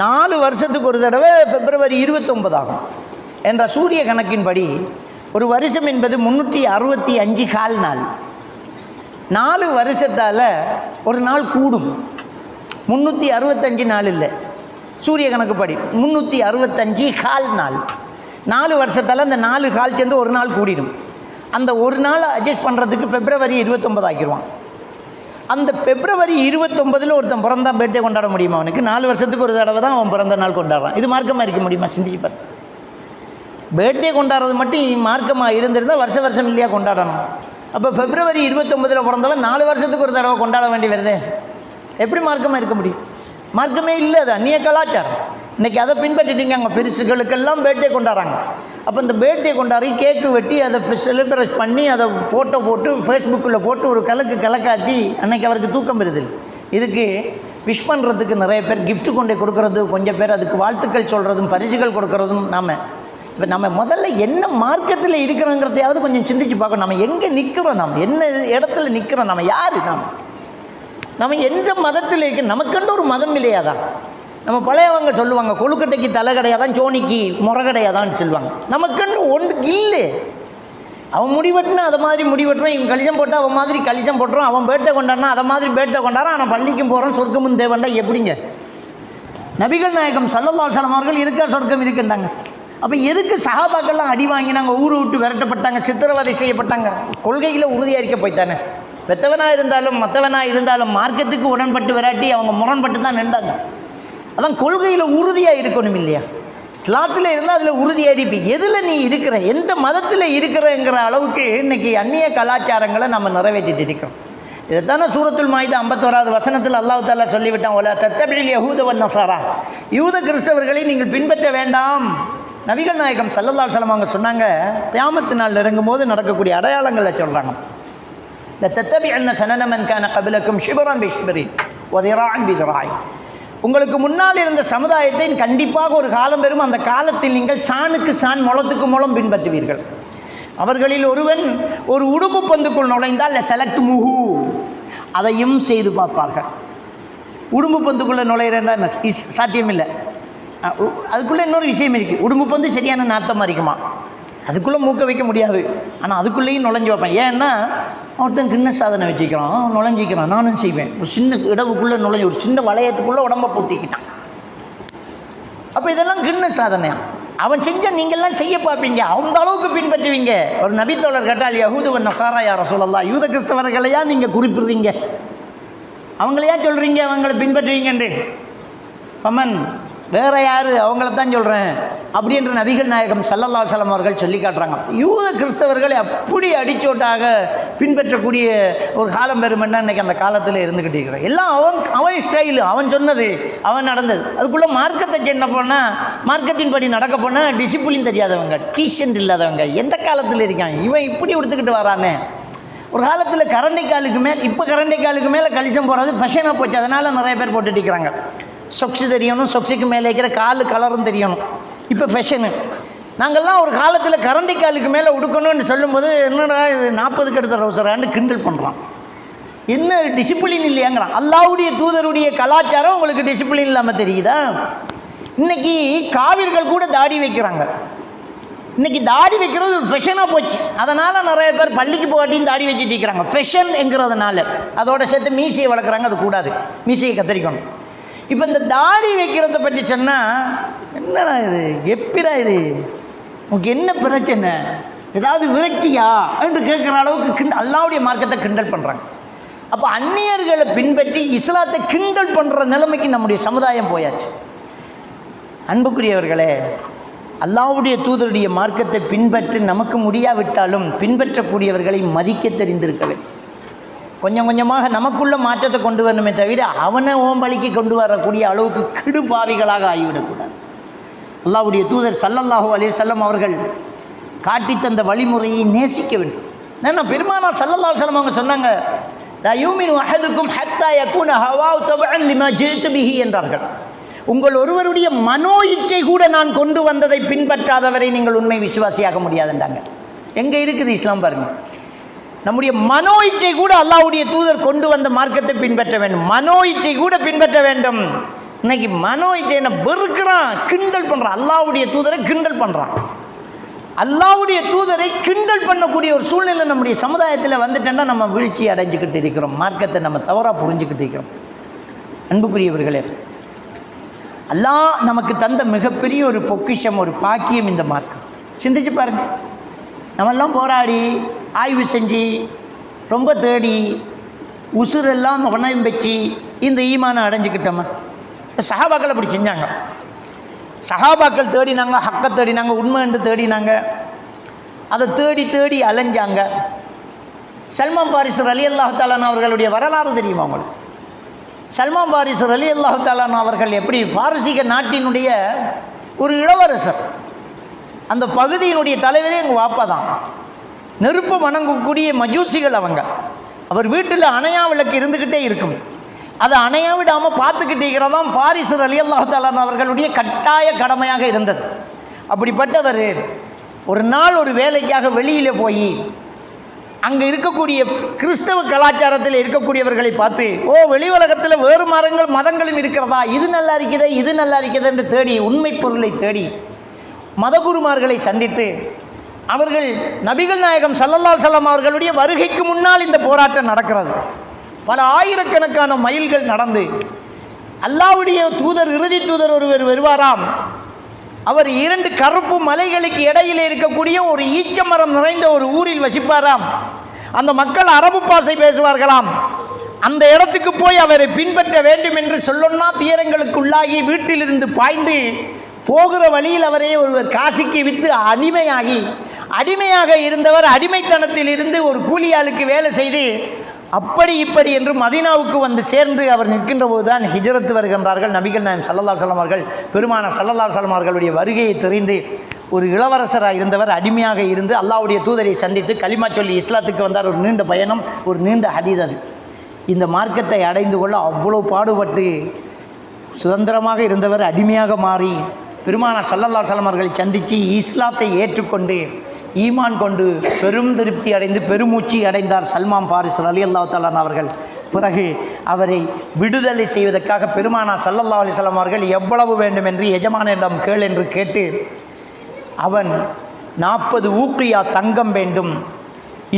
4 வருஷத்துக்கு ஒரு தடவை பிப்ரவரி 29 ஆகும். என்ற சூரிய கணக்கின்படி ஒரு வருஷம் என்பது 365 கால் நாள். 4 வருஷத்தால் ஒரு நாள் கூடும். 365 நாள் இல்லை, சூரிய கணக்குப்படி 365 கால் நாள். 4 வருஷத்தால் அந்த 4 கால் சேர்ந்து ஒரு நாள் கூடிடும். அந்த ஒரு நாள் அட்ஜஸ்ட் பண்ணுறதுக்கு பிப்ரவரி 29 ஆக்கிடுவான். அந்த பிப்ரவரி 29 ஒருத்தன் பிறந்தா பர்த்டே கொண்டாட முடியுமா? அவனுக்கு 4 வருஷத்துக்கு ஒரு தடவை தான் அவன் பிறந்த நாள் கொண்டாடுறான். இது மார்க்கமாக இருக்க முடியுமா? சிந்திச்சுப்பார். பர்த்டே கொண்டாடுறது மட்டும் மார்க்கமாக இருந்திருந்தால் வருஷம் இல்லையா கொண்டாடணும்? அப்போ பிப்ரவரி 29 பிறந்தவன் 4 வருஷத்துக்கு ஒரு தடவை கொண்டாட வேண்டி வருது. எப்படி மார்க்கமாக இருக்க முடியும்? மார்க்கமே இல்லை. அது அந்நிய கலாச்சாரம். இன்றைக்கி அதை பின்பற்றிட்டீங்க. அங்கே பெருசுகளுக்கெல்லாம் பர்த்டே கொண்டாடுறாங்க. அப்போ இந்த பர்த்டே கொண்டாடி கேக்கு வெட்டி அதை செலிப்ரேட் பண்ணி அதை ஃபோட்டோ போட்டு ஃபேஸ்புக்கில் போட்டு ஒரு கலக்காட்டி அன்றைக்கி அவருக்கு தூக்கம் வருது. இதுக்கு விஷ் பண்ணுறதுக்கு நிறைய பேர் கிஃப்ட் கொண்டு கொடுக்குறது, கொஞ்சம் பேர் அதுக்கு வாழ்த்துக்கள் சொல்கிறதும் பரிசுகள் கொடுக்குறதும். இப்போ நம்ம முதல்ல என்ன மார்க்கத்தில் இருக்கிறோங்கிறதையாவது கொஞ்சம் சிந்திச்சு பார்க்கணும். நம்ம எங்கே நிற்கிறோம், நம்ம என்ன இடத்துல நிற்கிறோம், நம்ம யார், நம்ம எந்த மதத்தில் இருக்க, நமக்குண்டு ஒரு மதம் இல்லையாதான். நம்ம பழையவங்க சொல்லுவாங்க, கொழுக்கட்டைக்கு தலை கிடையாதான், சோனிக்கு முறை கிடையாதான்னு சொல்லுவாங்க. நமக்குன்னு ஒன்று இல்லை. அவன் முடிவெட்டுனா அதை மாதிரி முடிவெட்டுறான், இவன் கலிசம் போட்டால் அவன் மாதிரி கலிசம் போட்டுறான், அவன் பேட்டை கொண்டாடினா அதை மாதிரி பேட்டை கொண்டாடுறான். ஆனால் பள்ளிக்கும் போகிறான், சொர்க்கமும் தேவண்டா. எப்படிங்க? நபிகள் நாயகம் ஸல்லல்லாஹு அலைஹி வஸல்லம் அவர்கள் எதுக்காக சொர்க்கம் இருக்குன்னாங்க? அப்போ எதுக்கு சஹாபாக்கள்லாம் அடி வாங்கினாங்க, ஊரை விட்டு விரட்டப்பட்டாங்க, சித்திரவதை செய்யப்பட்டாங்க? கொள்கையில் உறுதியாக இருக்க போயிட்டானே. பெற்றவனாக இருந்தாலும் மற்றவனாக இருந்தாலும் மார்க்கத்துக்கு உடன்பட்டு விராட்டி அவங்க முரண்பட்டு தான் நின்றாங்க. அதான் கொள்கையில் உறுதியாக இருக்கணும் இல்லையா? இஸ்லாத்தில் இருந்தால் அதில் உறுதியாக இருப்பி. எதில் நீ இருக்கிற, எந்த மதத்தில் இருக்கிறங்கிற அளவுக்கு இன்றைக்கி அந்நிய கலாச்சாரங்களை நம்ம நிறைவேற்றிட்டு இருக்கிறோம். இதைத்தானே சூரத்துல் மாயிதா 51வது வசனத்தில் அல்லாஹ் தஆலா சொல்லிவிட்டான், ஒலா தத்தபிஇல் யஹூத வன் நஸாரா, யூத கிறிஸ்தவர்களை நீங்கள் பின்பற்ற வேண்டாம். நபிகள் நாயகம் ஸல்லல்லாஹு அலைஹி வஸல்லம் அவங்க சொன்னாங்க, கியாமத் நாள் நெருங்கும் போது நடக்கக்கூடிய அடையாளங்களை சொல்கிறாங்க. இந்த தத்தபிஅன்ன ஸனன மன் கான கப்லக்கும் ஷிப்ரன் பிஷ்பிரின் வ திராஅன் பிதிராஇன். உங்களுக்கு முன்னால் இருந்த சமுதாயத்தை கண்டிப்பாக ஒரு காலம் பெறும். அந்த காலத்தில் நீங்கள் சாணுக்கு சான் முளத்துக்கு முளம் பின்பற்றுவீர்கள். அவர்களில் ஒருவன் ஒரு உடும்பு பந்துக்குள் நுழைந்தால் செலக்ட் முஹு, அதையும் செய்து பார்ப்பார்கள். உடும்பு பந்துக்குள்ளே நுழையிறேன்னா சாத்தியமில்லை. அதுக்குள்ளே இன்னொரு விஷயம் இருக்குது. உடும்பு பந்து சரியான நாட்டமாக இருக்குமா, அதுக்குள்ளே மூக்க வைக்க முடியாது. ஆனால் அதுக்குள்ளேயும் நுழைஞ்சி வைப்பேன். ஏன்னா ஒருத்தன் கிண்ண சாதனை வச்சுக்கிறான், நுழைஞ்சிக்கிறான், நானும் செய்வேன். ஒரு சின்ன இடவுக்குள்ளே நுழைஞ்சி ஒரு சின்ன வளையத்துக்குள்ளே உடம்பை பூட்டிக்கிட்டான். அப்போ இதெல்லாம் கிண்ண சாதனை. அவன் செஞ்ச நீங்கள்லாம் செய்ய பார்ப்பீங்க, அந்த அளவுக்கு பின்பற்றுவீங்க. ஒரு நபித்தோழர் கேட்டால், யஹூது வன் நஸாரா யா ரசூலல்லாஹ், யூத கிறிஸ்தவர்களையா நீங்கள் குறிப்பிடுறீங்க, அவங்களையா சொல்கிறீங்க அவங்கள பின்பற்றுவீங்கன்று? ஃபமன், வேறு யார், அவங்கள தான் சொல்கிறேன் அப்படின்ற நபிகள் நாயகம் ஸல்லல்லாஹு அலைஹி வஸல்லம் அவர்கள் சொல்லி காட்டுறாங்க. யூத கிறிஸ்தவர்களை அப்படி அடிச்சோட்டாக பின்பற்றக்கூடிய ஒரு காலம் பெருமென்னா இன்றைக்கி அந்த காலத்தில் இருந்துக்கிட்டு இருக்கிறேன். எல்லாம் அவன் ஸ்டைலு, அவன் சொன்னது, அவன் நடந்தது. அதுக்குள்ளே மார்க்கத்தை சின்ன போனால், மார்க்கத்தின் படி நடக்க போனால் டிசிப்ளின் தெரியாதவங்க, டீசென்ட் இல்லாதவங்க எந்த காலத்தில் இருக்காங்க. இவன் இப்படி எடுத்துக்கிட்டு வரானே. ஒரு காலத்தில் கரண்டை காலுக்கு மேலே, இப்போ கரண்டை காலுக்கு மேலே கலிசம் போகிறது ஃபேஷனாக போச்சு. அதனால் நிறைய பேர் போட்டுட்டு இருக்கிறாங்க. சொக்ஸு தெரியணும், சொக்ஸுக்கு மேலே இருக்கிற காலு கலரும் தெரியணும், இப்போ ஃபேஷனு. நாங்கள்லாம் ஒரு காலத்தில் கரண்டி காலுக்கு மேலே உடுக்கணும்னு சொல்லும்போது, என்னடா இது 40க்கு எடுத்த ரவுசரான்னு கிண்டல் பண்ணுறான். என்ன டிசிப்ளின் இல்லையாங்கிறான். அல்லாஹ்வுடைய தூதருடைய கலாச்சாரம் உங்களுக்கு டிசிப்ளின் இல்லாமல் தெரியுதா? இன்றைக்கி காவிர்கள் கூட தாடி வைக்கிறாங்க. இன்றைக்கி தாடி வைக்கிறது ஒரு ஃபேஷனாக போச்சு. அதனால் நிறைய பேர் பள்ளிக்கு போகாட்டியும் தாடி வச்சுட்டு இருக்கிறாங்க, ஃபேஷன் என்கிறதுனால. அதோட சேர்த்து மீசையை வளர்க்குறாங்க, அது கூடாது, மீசையை கத்தரிக்கணும். இப்போ இந்த தாடி வைக்கிறத பற்றி சொன்னால், என்னடா இது, எப்படா இது, உங்களுக்கு என்ன பிரச்சனை, ஏதாவது விரக்தியா என்று கேட்குற அளவுக்கு அல்லாஹ்வுடைய மார்க்கத்தை கிண்டல் பண்ணுறாங்க. அப்போ அந்நியர்களை பின்பற்றி இஸ்லாத்தை கிண்டல் பண்ணுற நிலைமைக்கு நம்முடைய சமுதாயம் போயாச்சு. அன்புக்குரியவர்களே, அல்லாஹ்வுடைய தூதருடைய மார்க்கத்தை பின்பற்றி நமக்கு முடியாவிட்டாலும் பின்பற்றக்கூடியவர்களை மதிக்க தெரிந்திருக்க வேண்டும். கொஞ்சம் கொஞ்சமாக நமக்குள்ள மாற்றத்தை கொண்டு வரணுமே தவிர அவனை ஓம்பலிக்கு கொண்டு வரக்கூடிய அளவுக்கு கிடுபாவிகளாக ஆகிவிடக்கூடாது. அல்லாஹ்வுடைய தூதர் ஸல்லல்லாஹு அலைஹி வஸல்லம் அவர்கள் காட்டி தந்த வழிமுறையை நேசிக்க வேண்டும். ஏன்னா பெருமானார் ஸல்லல்லாஹு அலைஹி வஸல்லம் அவங்க சொன்னாங்க, லா யூமினு அஹதுக்கும் ஹத்தா யகூன ஹவாஉ தபஅன் லிமா ஜிஅது பிஹி என்றார்கள். உங்கள் ஒருவருடைய மனோ இச்சை கூட நான் கொண்டு வந்ததை பின்பற்றாதவரை நீங்கள் உண்மை விசுவாசியாக முடியாதுன்றாங்க. எங்கே இருக்குது இஸ்லாம் பாருங்கள். நம்முடைய மனோ இச்சை கூட அல்லாஹ்வுடைய தூதர் கொண்டு வந்த மார்க்கத்தை பின்பற்ற வேண்டும். மனோ இச்சை கூட பின்பற்ற வேண்டும். இன்னைக்கு மனோ இச்சை என்ன வெறுக்கிறான், கிண்டல் பண்ணுறான். அல்லாஹ்வுடைய தூதரை கிண்டல் பண்ணுறான். அல்லாஹ்வுடைய தூதரை கிண்டல் பண்ணக்கூடிய ஒரு சூழ்நிலை நம்முடைய சமுதாயத்தில் வந்துட்டேன்னா நம்ம வீழ்ச்சி அடைஞ்சிக்கிட்டு இருக்கிறோம். மார்க்கத்தை நம்ம தவறாக புரிஞ்சுக்கிட்டு இருக்கிறோம். அன்புக்குரியவர்களே, அல்லாஹ் நமக்கு தந்த மிகப்பெரிய ஒரு பொக்கிஷம், ஒரு பாக்கியம் இந்த மார்க்கம். சிந்திச்சு பாருங்கள். நம்மெல்லாம் போராடி ஆய்வு செஞ்சு ரொம்ப தேடி உசுரெல்லாம் பணம் வச்சு இந்த ஈமானை அடைஞ்சிக்கிட்டோமா? சஹாபாக்கள் அப்படி செஞ்சாங்க. சஹாபாக்கள் தேடினாங்க, ஹக்கை தேடினாங்க, உண்மை என்று தேடினாங்க. அதை தேடி தேடி அலைஞ்சாங்க. சல்மான் பாரிஸ் ரலியல்லாஹு தஆலா அவர்களுடைய வரலாறு தெரியுமா உங்களுக்கு? சல்மான் பாரிஸ் ரலியல்லாஹு தஆலா அவர்கள் எப்படி பாரசீக நாட்டினுடைய ஒரு இளவரசர், அந்த பகுதியினுடைய தலைவரே எங்கள் வாப்பா தான். நெருப்பை வணங்கக்கூடிய மஜூசிகள் அவங்க. அவர் வீட்டில் அணையா விளக்கு இருந்துக்கிட்டே இருக்கும். அதை அணையா விடாமல் பார்த்துக்கிட்டு இருக்கிறதான் பாரிஸ் ரலியல்லாஹு தஆலா அவர்களுடைய கட்டாய கடமையாக இருந்தது. அப்படிப்பட்டவர் ஒரு நாள் ஒரு வேலைக்காக வெளியில் போய் அங்கே இருக்கக்கூடிய கிறிஸ்தவ கலாச்சாரத்தில் இருக்கக்கூடியவர்களை பார்த்து, ஓ வெளி உலகத்தில் வேறு மதங்களும் இருக்கிறதா, இது நல்லா இருக்குதே இது நல்லா இருக்குதே என்று தேடி உண்மை பொருளை தேடி மதகுருமார்களை சந்தித்து அவர்கள் நபிகள் நாயகம் ஸல்லல்லாஹு அலைஹி வஸல்லம் அவர்களுடைய வருகைக்கு முன்னால் இந்த போராட்டம் நடக்கிறது. பல ஆயிரக்கணக்கான மைல்கள் நடந்து அல்லாஹ்வுடைய தூதர், இறுதி தூதர் ஒருவர் வருவாராம். அவர் 2 கருப்பு மலைகளுக்கு இடையிலே இருக்கக்கூடிய ஒரு ஈச்சமரம் நிறைந்த ஒரு ஊரில் வசிப்பாராம். அந்த மக்கள் அரபு பாஷை பேசுவார்களாம். அந்த இடத்துக்கு போய் அவரை பின்பற்ற வேண்டும் என்று சொல்லணும்னா துயரங்களுக்குள்ளாகி வீட்டிலிருந்து பாய்ந்து போகிற வழியில் அவரே ஒருவர் காசிக்கு விற்று அடிமையாக இருந்தவர் அடிமைத்தனத்தில் இருந்து ஒரு கூலியாளுக்கு வேலை செய்து அப்படி இப்படி என்று மதீனாவுக்கு வந்து சேர்ந்து அவர் நிற்கின்ற போது தான் ஹிஜ்ரத் வருகின்றார்கள். நபிகள் நாயகம் ஸல்லல்லாஹு அலைஹி வஸல்லம் அவர்கள் பெருமானார் ஸல்லல்லாஹு அலைஹி வஸல்லம் அவர்களுடைய வருகையை தெரிந்து ஒரு இளவரசராக இருந்தவர் அடிமையாக இருந்து அல்லாஹ்வுடைய தூதரை சந்தித்து கலிமா சொல்லி இஸ்லாத்துக்கு வந்தார். ஒரு நீண்ட பயணம், ஒரு நீண்ட ஹதீஸ். அது இந்த மார்க்கத்தை அடைந்து கொள்ள அவ்வளோ பாடுபட்டு சுதந்திரமாக இருந்தவர் அடிமையாக மாறி பெருமானார் ஸல்லல்லாஹு அலைஹி வஸல்லம் அவர்களை சந்தித்து இஸ்லாத்தை ஏற்றுக்கொண்டு ஈமான் கொண்டு பெரும் திருப்தி அடைந்து பெருமூச்சி அடைந்தார் சல்மான் பாரிஸ் ரலியல்லாஹு தஆலா அவர்கள். பிறகு அவரை விடுதலை செய்வதற்காக பெருமானார் ஸல்லல்லாஹு அலைஹி வஸல்லம் அவர்கள் எவ்வளவு வேண்டும் என்று எஜமானிடம் கேள் என்று கேட்டு, அவன் 40 ஊக்கியா தங்கம் வேண்டும்,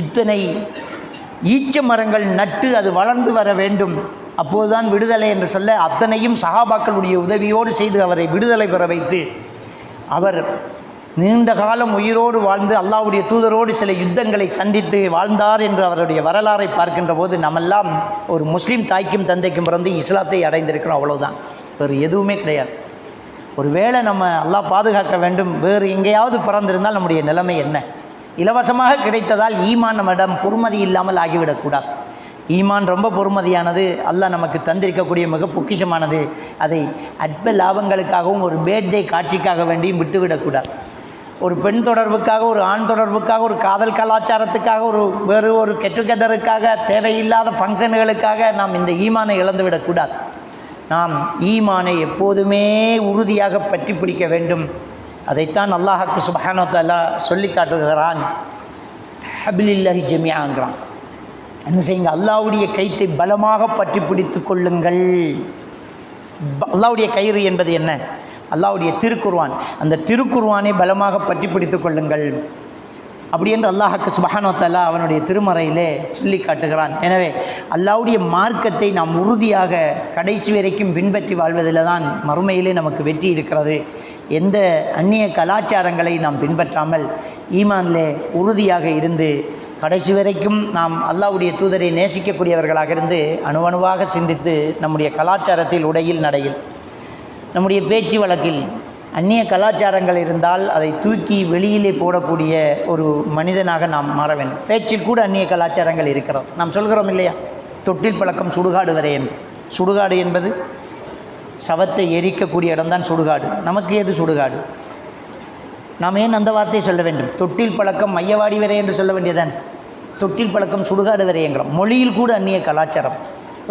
இத்தனை ஈச்ச மரங்கள் நட்டு அது வளர்ந்து வர வேண்டும், அப்போதுதான் விடுதலை என்று சொல்ல அத்தனையும் சஹாபாக்களுடைய உதவியோடு செய்து அவரை விடுதலை பெற வைத்து அவர் நீண்ட காலம் உயிரோடு வாழ்ந்து அல்லாஹ்வுடைய தூதரோடு சில யுத்தங்களை சந்தித்து வாழ்ந்தார் என்று அவருடைய வரலாறை பார்க்கின்ற போது நம்மெல்லாம் ஒரு முஸ்லீம் தாய்க்கும் தந்தைக்கும் பிறந்து இஸ்லாத்தை அடைந்திருக்கிறோம், அவ்வளவுதான், வேறு எதுவுமே கிடையாது. ஒரு வேளை நம்ம அல்லாஹ் பாதுகாக்க வேண்டும், வேறு எங்கேயாவது பிறந்திருந்தால் நம்முடைய நிலைமை என்ன? இலவசமாக கிடைத்ததால் ஈமான் நம்மிடம் பொறுமதி இல்லாமல் ஆகிவிடக்கூடாது. ஈமான் ரொம்ப பொறுமதியானது, அல்லாஹ் நமக்கு தந்திருக்கக்கூடிய மிக பொக்கிஷமானது. அதை அற்ப லாபங்களுக்காகவும் ஒரு பேர்த்டே காட்சிக்காக வேண்டியும் விட்டுவிடக்கூடாது. ஒரு பெண் தொடர்புக்காக, ஒரு ஆண் தொடர்புக்காக, ஒரு காதல் கலாச்சாரத்துக்காக, வேறு ஒரு கெட்டுக்கெதருக்காக, தேவையில்லாத ஃபங்க்ஷன்களுக்காக நாம் இந்த ஈமானை இழந்துவிடக்கூடாது. நாம் ஈமானை எப்போதுமே உறுதியாக பற்றி பிடிக்க வேண்டும். அதைத்தான் அல்லாஹ் சுப்ஹானஹு வ தஆலா சொல்லி காட்டுகிறான். ஹபிலில்லாஹி ஜமீஆங்கிறான். என்ன செய்யுங்க? அல்லாஹ்வுடைய கயிற்றை பலமாக பற்றி பிடித்து கொள்ளுங்கள். அல்லாஹ்வுடைய கயிறு என்பது என்ன? அல்லாஹ்வுடைய திருக்குர்ஆன். அந்த திருக்குர்ஆனை பலமாக பற்றி பிடித்து கொள்ளுங்கள். அப்படி என்று அல்லாஹ் சுப்ஹானஹு வ தஆலா அவனுடைய திருமறையிலே சொல்லி காட்டுகிறான். எனவே அல்லாஹ்வுடைய மார்க்கத்தை நாம் உறுதியாக கடைசி வரைக்கும் பின்பற்றி வாழ்வதில் தான் மறுமையிலே நமக்கு வெற்றி இருக்கிறது. எந்த அந்நிய கலாச்சாரங்களை நாம் பின்பற்றாமல் ஈமானிலே உறுதியாக இருந்து கடைசி வரைக்கும் நாம் அல்லாஹ்வுடைய தூதரை நேசிக்கக்கூடியவர்களாக இருந்து அணுவணுவாக சிந்தித்து நம்முடைய கலாச்சாரத்தில், உடையில், நடையில், நம்முடைய பேச்சு வழக்கில் அந்நிய கலாச்சாரங்கள் இருந்தால் அதை தூக்கி வெளியிலே போடக்கூடிய ஒரு மனிதனாக நாம் மாற வேண்டும். பேச்சில் கூட அந்நிய கலாச்சாரங்கள் இருக்கிறோம். நாம் சொல்கிறோம் இல்லையா, தொட்டில் பழக்கம் சுடுகாடு வரை என்று. சுடுகாடு என்பது சவத்தை எரிக்கக்கூடிய இடம்தான் சுடுகாடு. நமக்கு எது சுடுகாடு? நாம் ஏன் அந்த வார்த்தையை சொல்ல வேண்டும்? தொட்டில் பழக்கம் மையவாடி வரை என்று சொல்ல வேண்டியதான். தொட்டில் பழக்கம் சுடுகாடு வரை என்கிறோம். மொழியில் கூட அந்நிய கலாச்சாரம்.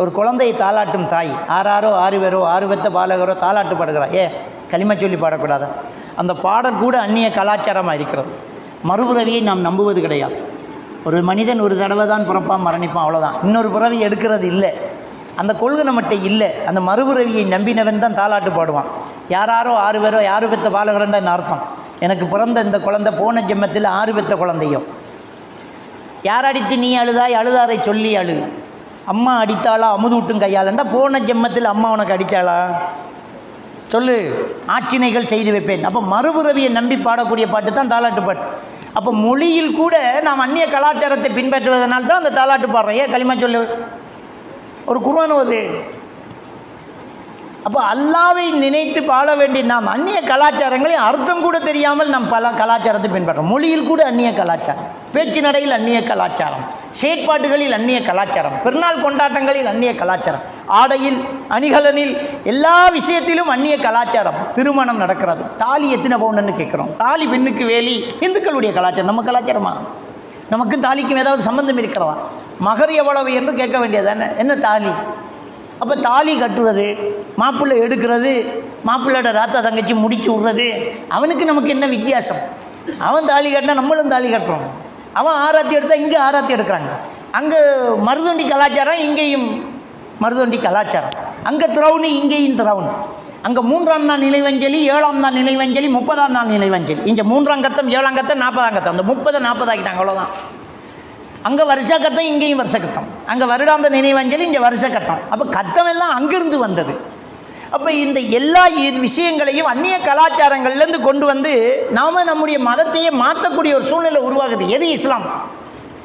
ஒரு குழந்தையை தாளாட்டும் தாய், 6 பேரோ 6 பெத்த பாலகரோ தாளாட்டு பாடுகிறார். களிமா சொல்லி பாடக்கூடாது. அந்த பாடல் கூட அந்நிய கலாச்சாரமாக இருக்கிறது. மறுபிறவியை நாம் நம்புவது கிடையாது. ஒரு மனிதன் ஒரு தடவை தான் பிறப்பான், மரணிப்பான், அவ்வளோதான். இன்னொரு பிறவி எடுக்கிறது இல்லை. அந்த கொள்கை நம்மகிட்ட இல்லை. அந்த மறுபிறவியை நம்பினவன் தான் தாளாட்டு பாடுவான். 6 பேரோ 6 பெத்த பாலகரன்ற அர்த்தம். எனக்கு பிறந்த இந்த குழந்தை போன ஜென்மத்தில் 6 பெத்த குழந்தையோ. யார் அடித்து நீ அழுதாய், அழுதாரை சொல்லி அழு. அம்மா அடித்தாளா அமுதூட்டும் கையாளண்டா போன ஜென்மத்தில் அம்மா உனக்கு அடித்தாளா சொல்லு, ஆட்சினைகள் செய்து வைப்பேன். அப்போ மறுபிறவியை நம்பி பாடக்கூடிய பாட்டு தான் தாலாட்டு பாட்டு. அப்போ மொழியில் கூட நாம் அந்நிய கலாச்சாரத்தை பின்பற்றுவதனால்தான் அந்த தாலாட்டு பாடுறோம். களிமா சொல்லு, ஒரு குர்ஆன் ஓது. அப்போ அல்லாவை நினைத்து வாழ வேண்டிய நாம் அந்நிய கலாச்சாரங்களை அர்த்தம் கூட தெரியாமல் நாம் பல கலாச்சாரத்தை பின்பற்றோம். மொழியில் கூட அந்நிய கலாச்சாரம், பேச்சு நடையில் அந்நிய கலாச்சாரம், செயற்பாடுகளில் அந்நிய கலாச்சாரம், பெருநாள் கொண்டாட்டங்களில் அந்நிய கலாச்சாரம், ஆடையில் அணிகலனில் எல்லா விஷயத்திலும் அந்நிய கலாச்சாரம். திருமணம் நடக்கிறது, தாலி எத்தனை பவுன்னு கேட்குறோம், தாலி பெண்ணுக்கு வேலி, இந்துக்களுடைய கலாச்சாரம். நம்ம கலாச்சாரமா? நமக்கும் தாலிக்கும் ஏதாவது சம்பந்தம் இருக்கிறதா? மகர் எவ்வளவு என்று கேட்க வேண்டியதானே, என்ன தாலி? அப்போ தாலி கட்டுறது, மாப்பிள்ளை எடுக்கிறது, மாப்பிள்ளையோட ராத்தா தங்கச்சி முடிச்சு விட்றது, அவனுக்கு நமக்கு என்ன வித்தியாசம்? அவன் தாலி கட்டினா நம்மளும் தாலி கட்டுறோம். அவன் ஆராத்தி எடுத்தால் இங்கே ஆராத்தி எடுக்கிறாங்க. அங்கே மருதொண்டி கலாச்சாரம், இங்கேயும் மருதொண்டி கலாச்சாரம். அங்கே திரவுனு, இங்கேயும் திரவுனு. அங்கே 3ஆம் நாள் நினைவஞ்சலி, 7ஆம் நாள் நினைவஞ்சலி, 30ஆம் நாள் நினைவஞ்சலி. இங்கே 3ஆம் கத்தம், 7ஆம் கத்தம், 40ஆம் கத்தம். அந்த 30 40 ஆகிட்டாங்க, அவ்வளோதான். அங்கே வருஷ கத்தம், இங்கேயும் வருஷ கத்தம். அங்கே வருடாந்த நினைவஞ்சலி, இங்கே வருஷ கத்தம். அப்போ கத்தம் எல்லாம் அங்கிருந்து வந்தது. அப்போ இந்த எல்லா விஷயங்களையும் அந்நிய கலாச்சாரங்கள்லேருந்து கொண்டு வந்து நாம் நம்முடைய மதத்தையே மாற்றக்கூடிய ஒரு சூழ்நிலை உருவாகுது. எது? இஸ்லாம்.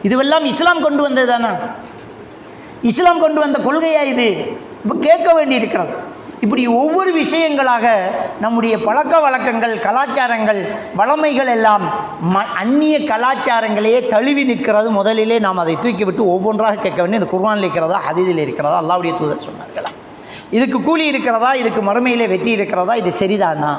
இதுவெல்லாம் இஸ்லாம் கொண்டு வந்தது தானே, இஸ்லாம் கொண்டு வந்த கொள்கையாக இது. இப்போ கேட்க வேண்டி இருக்கிறது. இப்படி ஒவ்வொரு விஷயங்களாக நம்முடைய பழக்க வழக்கங்கள், கலாச்சாரங்கள், வளமைகள் எல்லாம் அந்நிய கலாச்சாரங்களையே தழுவி நிற்கிறது. முதலிலே நாம் அதை தூக்கிவிட்டு ஒவ்வொன்றாக கேட்க வேண்டிய, இந்த குர்ஆனில் இருக்கிறதா, ஹதீஸில் இருக்கிறதா, அல்லாஹ்வுடைய தூதர் சொன்னார்களா, இதுக்கு கூலி இருக்கிறதா, இதுக்கு மறுமையிலே வெற்றி இருக்கிறதா, இது சரிதானா,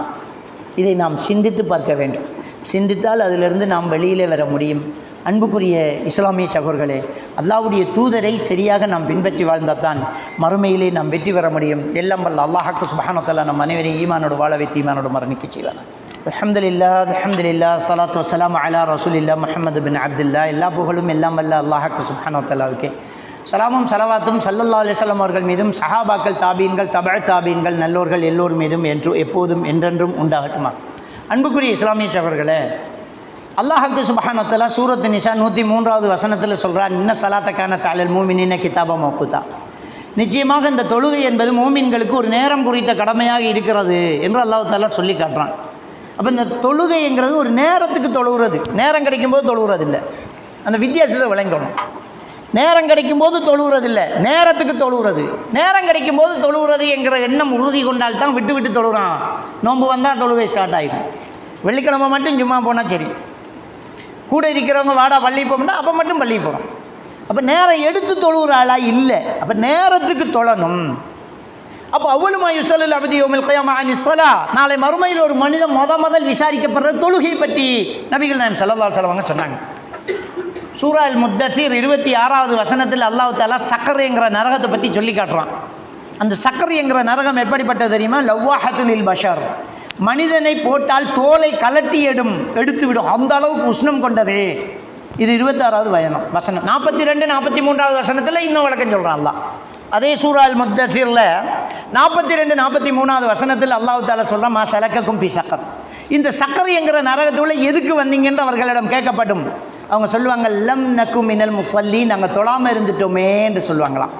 இதை நாம் சிந்தித்து பார்க்க வேண்டும். சிந்தித்தால் அதிலிருந்து நாம் வெளியிலே வர முடியும். அன்புக்குரிய இஸ்லாமிய சகோதரர்களே, அல்லாஹ்வுடைய தூதரை சரியாக நாம் பின்பற்றி வாழ்ந்தால்தான் மறுமையிலே நாம் வெற்றி பெற முடியும். எல்லாம் வல்ல அல்லாஹ்வுக்கு சுப்ஹானஹு வ தஆலா நம் அனைவரையும் ஈமானோடு வாழ வைத்து ஈமானோடு மரணிக்க செய்வார். அல்ஹம்துலில்லாஹ் ஸலாத்து வஸ்ஸலாமு அலா ரசூலில்லாஹ் முஹம்மது பின் அப்துல்லாஹ். எல்லா புகழும் எல்லாம் வல்ல அல்லாஹ்வுக்கு சுப்ஹானஹு வ தஆலாவுக்கே. சலாமும் சலவாத்தும் ஸல்லல்லாஹு அலைஹி வஸல்லம் அவர்கள் மீதும், சஹாபாக்கள், தாபீன்கள், தபஅ தாபீன்கள், நல்லோர்கள் எல்லோர் மீதும் எப்போதும் என்றென்றும் உண்டாகட்டுமா. அன்புக்குரிய இஸ்லாமிய சகோதரர்களே, அல்லாஹ்வுக்கு சுப்ஹானஹு வ தஆலா சூரத்து நிசா 103வது வசனத்தில் சொல்கிறார், இன்ன ஸலாத்தகான தஅலல் முஃமினீன கிதாபம் மவ்கூதா. நிச்சயமாக இந்த தொழுகை என்பது மூமின்களுக்கு ஒரு நேரம் குறித்த கடமையாக இருக்கிறது என்று அல்லாஹ் தஆலா சொல்லி காட்டுறான். அப்போ இந்த தொழுகைங்கிறது ஒரு நேரத்துக்கு தொழுகிறது, நேரம் கிடைக்கும்போது தொழுகிறது இல்லை. அந்த வித்தியாசத்தை விளங்கணும். நேரம் கிடைக்கும்போது தொழுகிறது இல்லை, நேரத்துக்கு தொழுகிறது. நேரம் கிடைக்கும்போது தொழுகிறது என்கிற எண்ணம் உறுதி கொண்டால் தான் விட்டு விட்டு தொழுகிறான். நோன்பு வந்தால் தொழுகை ஸ்டார்ட் ஆகிடும். வெள்ளிக்கிழமை மட்டும் சும்மா போனால் சரி, கூட இருக்கிறவங்க வாடா பள்ளி போகணும்னா அப்போ மட்டும் பள்ளி போகிறோம். அப்போ நேரம் எடுத்து தொழுகிற ஆளா இல்லை. அப்போ நேரத்துக்கு தொழணும். அப்போ அவ்வளவுமா யுஸல்லல் அப்து யௌமல் கியாமா அனி ஸலா, நாளை மறுமையில் ஒரு மனிதன் முதல் விசாரிக்கப்படுற தொழுகை பற்றி நபிகள் நாயகம் ஸல்லல்லாஹு அலைஹி வஸல்லம் சொன்னாங்க. சூரா அல் முத்தஸிர் 26வது வசனத்தில் அல்லாஹ் தஆலா சக்கர் என்கிற நரகத்தை பற்றி சொல்லி காட்டுறான். அந்த சக்கர் என்கிற நரகம் எப்படிப்பட்டது தெரியுமா? லவ்வாஹத்துல் லில் பஷர், மனிதனை போட்டால் தோலை கலட்டி எடுத்து விடும், அந்த அளவுக்கு உஷ்ணம் கொண்டது. இது 26வது வசனம். 42 43வது வசனத்தில் இன்னும் விளக்கம் சொல்கிறான் அல்லாஹ். அதே சூரா அல் முத்தஸிரில் 42 43வது வசனத்தில் அல்லாஹ் தஆலா சொல்கிறான், மா சலக்கக்கும் ஃபி சக்கர். இந்த சக்கர் என்கிற நரகத்துக்குள்ள எதுக்கு வந்தீங்கன்னு அவர்களிடம் கேட்கப்படும். அவங்க சொல்லுவாங்க, லம் நக்கு மினல் முஸல்லி, நாங்கள் தொழாமல் இருந்துட்டோமே என்று சொல்லுவாங்களாம்.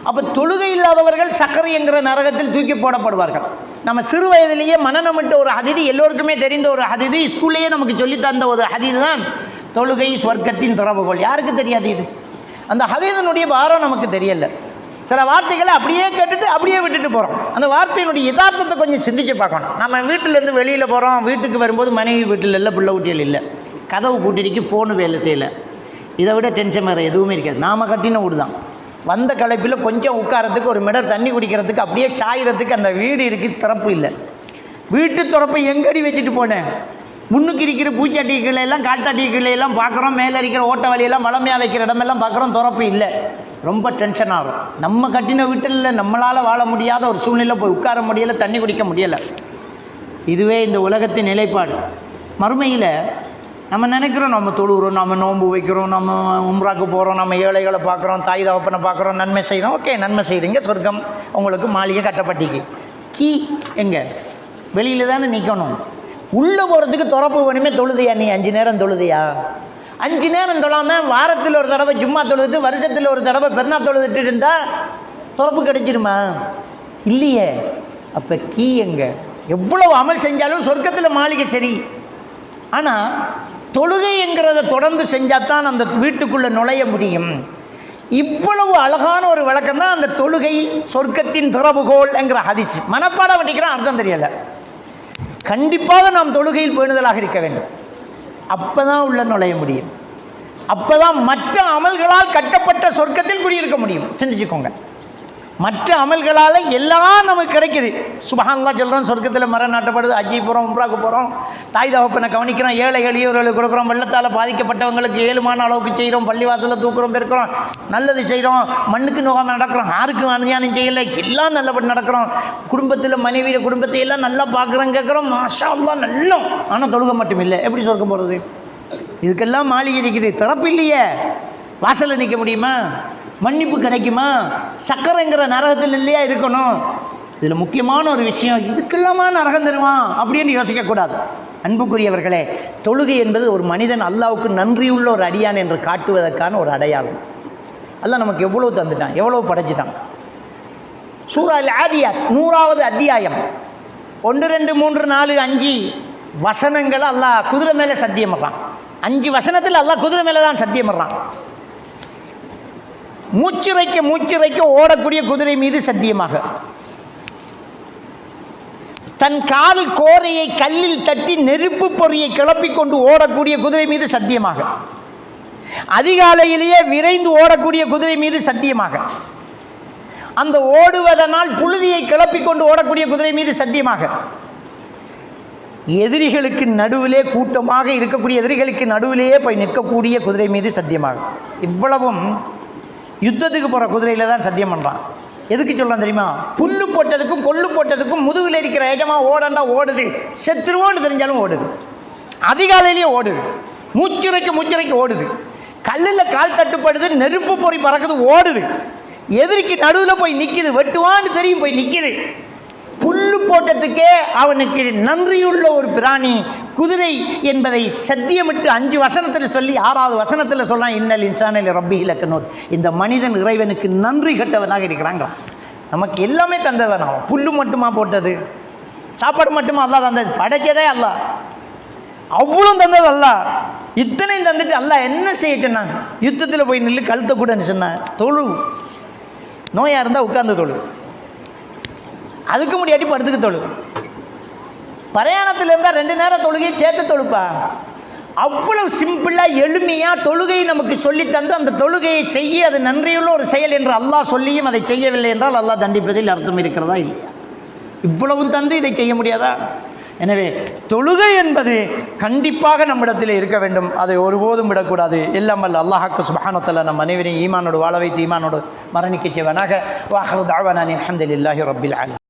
அப்போ தொழுகை இல்லாதவர்கள் சக்கரை என்கிற நரகத்தில் தூக்கி போடப்படுவார்கள். நம்ம சிறு வயதிலேயே மனநமிட்ட ஒரு ஹதீது, எல்லோருக்குமே தெரிந்த ஒரு ஹதீது, ஸ்கூல்லேயே நமக்கு சொல்லித்தந்த ஒரு ஹதீது தான் தொழுகை சொர்க்கத்தின் திறவுகோல். யாருக்கு தெரியாது இது? அந்த ஹதீதனுடைய பாரம் நமக்கு தெரியல. சில வார்த்தைகளை அப்படியே கேட்டுட்டு அப்படியே விட்டுட்டு போகிறோம். அந்த வார்த்தையினுடைய யதார்த்தத்தை கொஞ்சம் சிந்திச்சு பார்க்கணும். நம்ம வீட்டிலேருந்து வெளியில் போகிறோம், வீட்டுக்கு வரும்போது மனைவி வீட்டில் இல்லை, பிள்ளை ஊட்டியில் இல்லை, கதவு பூட்டிடிக்கு, ஃபோனு வேலை செய்யலை. இதை விட டென்ஷன் வேறு எதுவுமே இருக்காது. நாம் கட்டின வீடு தான். வந்த களைப்பில் கொஞ்சம் உட்காரத்துக்கு, ஒரு மிடர் தண்ணி குடிக்கிறதுக்கு, அப்படியே சாயிறதுக்கு அந்த வீடு இருக்குது, திறப்பு இல்லை. வீட்டு திறப்பை எங்கடி வச்சுட்டு போனேன்? முன்னுக்கு இருக்கிற பூச்சாட்டிகளெல்லாம், காட்டாட்டிகளெல்லாம் பார்க்குறோம், மேலே இருக்கிற ஓட்ட வழியெல்லாம், வளமையாக வைக்கிற இடமெல்லாம் பார்க்குறோம், திறப்பு இல்லை. ரொம்ப டென்ஷன் ஆகும். நம்ம கட்டின வீட்டில் நம்மளால் வாழ முடியாத ஒரு சூழ்நிலை, போய் உட்கார முடியலை, தண்ணி குடிக்க முடியலை. இதுவே இந்த உலகத்தின் நிலைப்பாடு. மறுமையில் நம்ம நினைக்கிறோம், நம்ம தொழுகிறோம், நம்ம நோன்பு வைக்கிறோம், நம்ம உம்ராக்கு போகிறோம், நம்ம ஏழைகளை பார்க்குறோம், தாய் தகப்பனை பார்க்குறோம், நன்மை செய்கிறோம். ஓகே, நன்மை செய்கிறீங்க, சொர்க்கம் உங்களுக்கு மாளிகை கட்டப்பட்டிக்கு. கீ எங்கே? வெளியில் தானே நிற்கணும். உள்ளே போகிறதுக்கு திறப்பு வேணுமே. தொழுதையா நீ? 5 நேரம் தொழுதையா? 5 நேரம் தொழாமல் வாரத்தில் ஒரு தடவை ஜும்மா தொழுதுட்டு, வருஷத்தில் ஒரு தடவை பெருநாள் தொழுதுட்டு இருந்தால் திறப்பு கிடைச்சிருமா? இல்லையே. அப்போ கீ எங்கே? எவ்வளவு அமல் செஞ்சாலும் சொர்க்கத்தில் மாளிகை சரி. ஆனால் தொழுகை என்கிறத தொடர்ந்து செஞ்சால் தான் அந்த வீட்டுக்குள்ளே நுழைய முடியும். இவ்வளவு அழகான ஒரு விளக்கம் தான் அந்த தொழுகை சொர்க்கத்தின் திறவுகோல் என்கிற ஹதீஸ். மனப்பாடம் பண்ணிக்கிறான், அர்த்தம் தெரியலை. கண்டிப்பாக நாம் தொழுகையில் பேணுதலாக இருக்க வேண்டும். அப்போ தான் உள்ள நுழைய முடியும். அப்போ தான் மற்ற அமல்களால் கட்டப்பட்ட சொர்க்கத்தில் குடியிருக்க முடியும். சிந்திச்சுக்கோங்க. மற்ற அமல்களால் எல்லாம் நமக்கு கிடைக்குது. சுப்ஹானல்லாஹ் சொல்கிறோம், சொர்க்கத்தில் மரம் நாட்டப்படுது, ஹஜ்ஜி போகிறோம், உம்ராவுக்கு போகிறோம், தாய் தகப்பனை கவனிக்கிறோம், ஏழை எளியவர்களுக்கு கொடுக்குறோம், வெள்ளத்தால் பாதிக்கப்பட்டவங்களுக்கு ஏழுமான அளவுக்கு செய்கிறோம், பள்ளிவாசலில் தூக்குறோம், பெருக்கிறோம், நல்லது செய்கிறோம், மண்ணுக்கு நோகாமல் நடக்கிறோம், யாருக்கும் அநியாயம் செய்யலை, எல்லாம் நல்லபடி நடக்கிறோம், குடும்பத்தில் மனைவியை குடும்பத்தை எல்லாம் நல்லா பார்க்குறோம், கேட்குறோம், மாஷா அல்லாஹ் நல்லோம். ஆனால் தொழுகை மட்டும் இல்லை. எப்படி சொர்க்கம் போகிறது? இதுக்கெல்லாம் மாளிகை இருக்குது, திறப்பு இல்லையே. வாசலில் நிற்க முடியுமா? மன்னிப்பு கிடைக்குமா? சக்கரைங்கிற நரகத்தில் இல்லையா இருக்கணும்? இதில் முக்கியமான ஒரு விஷயம், இதுக்கெல்லாமா நரகம் தருவான் அப்படின்னு யோசிக்கக்கூடாது. அன்புக்குரியவர்களே, தொழுகை என்பது ஒரு மனிதன் அல்லாவுக்கு நன்றியுள்ள ஒரு அடியான் என்று காட்டுவதற்கான ஒரு அடையாளம். அல்லாஹ் நமக்கு எவ்வளோ தந்துட்டான், எவ்வளோ படைச்சிட்டான். சூரா அல் ஆதியாத் 100வது அத்தியாயம் 1, 2, 3, 4, 5 வசனங்களை அல்லாஹ் குதிரை மேலே சத்தியம் பண்ணுறான். 5 வசனத்தில் அல்லாஹ் குதிரை மேலே தான் சத்தியம் பண்ணுறான். மூச்சுரைக்க ஓடக்கூடிய குதிரை மீது சத்தியமாக, தன் கால் கோரையை கல்லில் தட்டி நெருப்பு பொறியை கிளப்பிக் கொண்டு ஓடக்கூடிய குதிரை மீது சத்தியமாக, அதிகாலையிலேயே விரைந்து ஓடக்கூடிய குதிரை மீது சத்தியமாக, அந்த ஓடுவதனால் புழுதியை கிளப்பிக் கொண்டு ஓடக்கூடிய குதிரை மீது சத்தியமாக, எதிரிகளுக்கு நடுவிலே கூட்டமாக இருக்கக்கூடிய எதிரிகளுக்கு நடுவிலேயே போய் நிற்கக்கூடிய குதிரை மீது சத்தியமாக. இவ்வளவும் யுத்தத்துக்கு போகிற குதிரையில் தான் சத்தியம் பண்ணுறான். எதுக்கு சொல்லலாம் தெரியுமா? புல்லு போட்டதுக்கும் கொள்ளு போட்டதுக்கும் முதுகில் இருக்கிற ஏஜமா ஓடண்டா ஓடுது, செத்துருவோன்னு தெரிஞ்சாலும் ஓடுது, அதிகாலையிலேயே ஓடுது, மூச்சுரைக்கு ஓடுது, கல்லில் கால் தட்டுப்படுது, நெருப்பு பொறி பறக்குது, ஓடுது, எதிரிக்கு நடுவில் போய் நிற்கிது, வெட்டுவான்னு தெரியும் போய் நிற்கிது. புல்லு போட்டதுக்கே அவனுக்கு நன்றியுள்ள ஒரு பிராணி குதிரை என்பதை சத்தியமிட்டு 5 வசனத்தில் சொல்லி 6வது வசனத்தில் சொல்லலாம், இன்னல் இன்சானில் ரப்பி லக்கனூத், இந்த மனிதன் இறைவனுக்கு நன்றி கட்டவனாக இருக்கிறாங்க. நமக்கு எல்லாமே தந்தவன் அவன். புல்லு மட்டுமா போட்டது? சாப்பாடு மட்டுமா அல்லாஹ் தந்தது? படைச்சதே அல்லாஹ். அவ்வளோ தந்தது அல்லாஹ். இத்தனையும் தந்துட்டு அல்லாஹ் என்ன செய்ய சொன்னாங்க? யுத்தத்தில் போய் நில்லு, கழுத்தை கூடன்னு சொன்னான், தொழு, நோயாக இருந்தால் உட்கார்ந்து தொழு, அதுக்கு முடியாட்டி படுத்துக்க தொழு, பிரயாணத்தில் இருந்தால் 2 நேரம் தொழுகையை சேர்த்து தொழுப்பா. அவ்வளவு சிம்பிளாக எளிமையாக தொழுகை நமக்கு சொல்லி தந்து அந்த தொழுகையை செய்ய அது நன்றியுள்ள ஒரு செயல் என்று அல்லாஹ் சொல்லியும் அதை செய்யவில்லை என்றால் அல்லாஹ் தண்டிப்பதில் அர்த்தம் இருக்கிறதா இல்லையா? இவ்வளவும் தந்து இதை செய்ய முடியாதா? எனவே தொழுகை என்பது கண்டிப்பாக நம்மிடத்தில் இருக்க வேண்டும். அதை ஒருபோதும் விடக்கூடாது. எல்லாம் அல்ல அல்லாஹ்வுக்கு சுப்ஹானஹு வ தஆலா நம் அனைவரையும் ஈமானோடு வாழ வைத்து ஈமானோடு மரணிக்க செய்வானாக. வ ஆகிரு தஅவானா அல்ஹம்துலில்லாஹி ரப்பில் ஆலமீன்.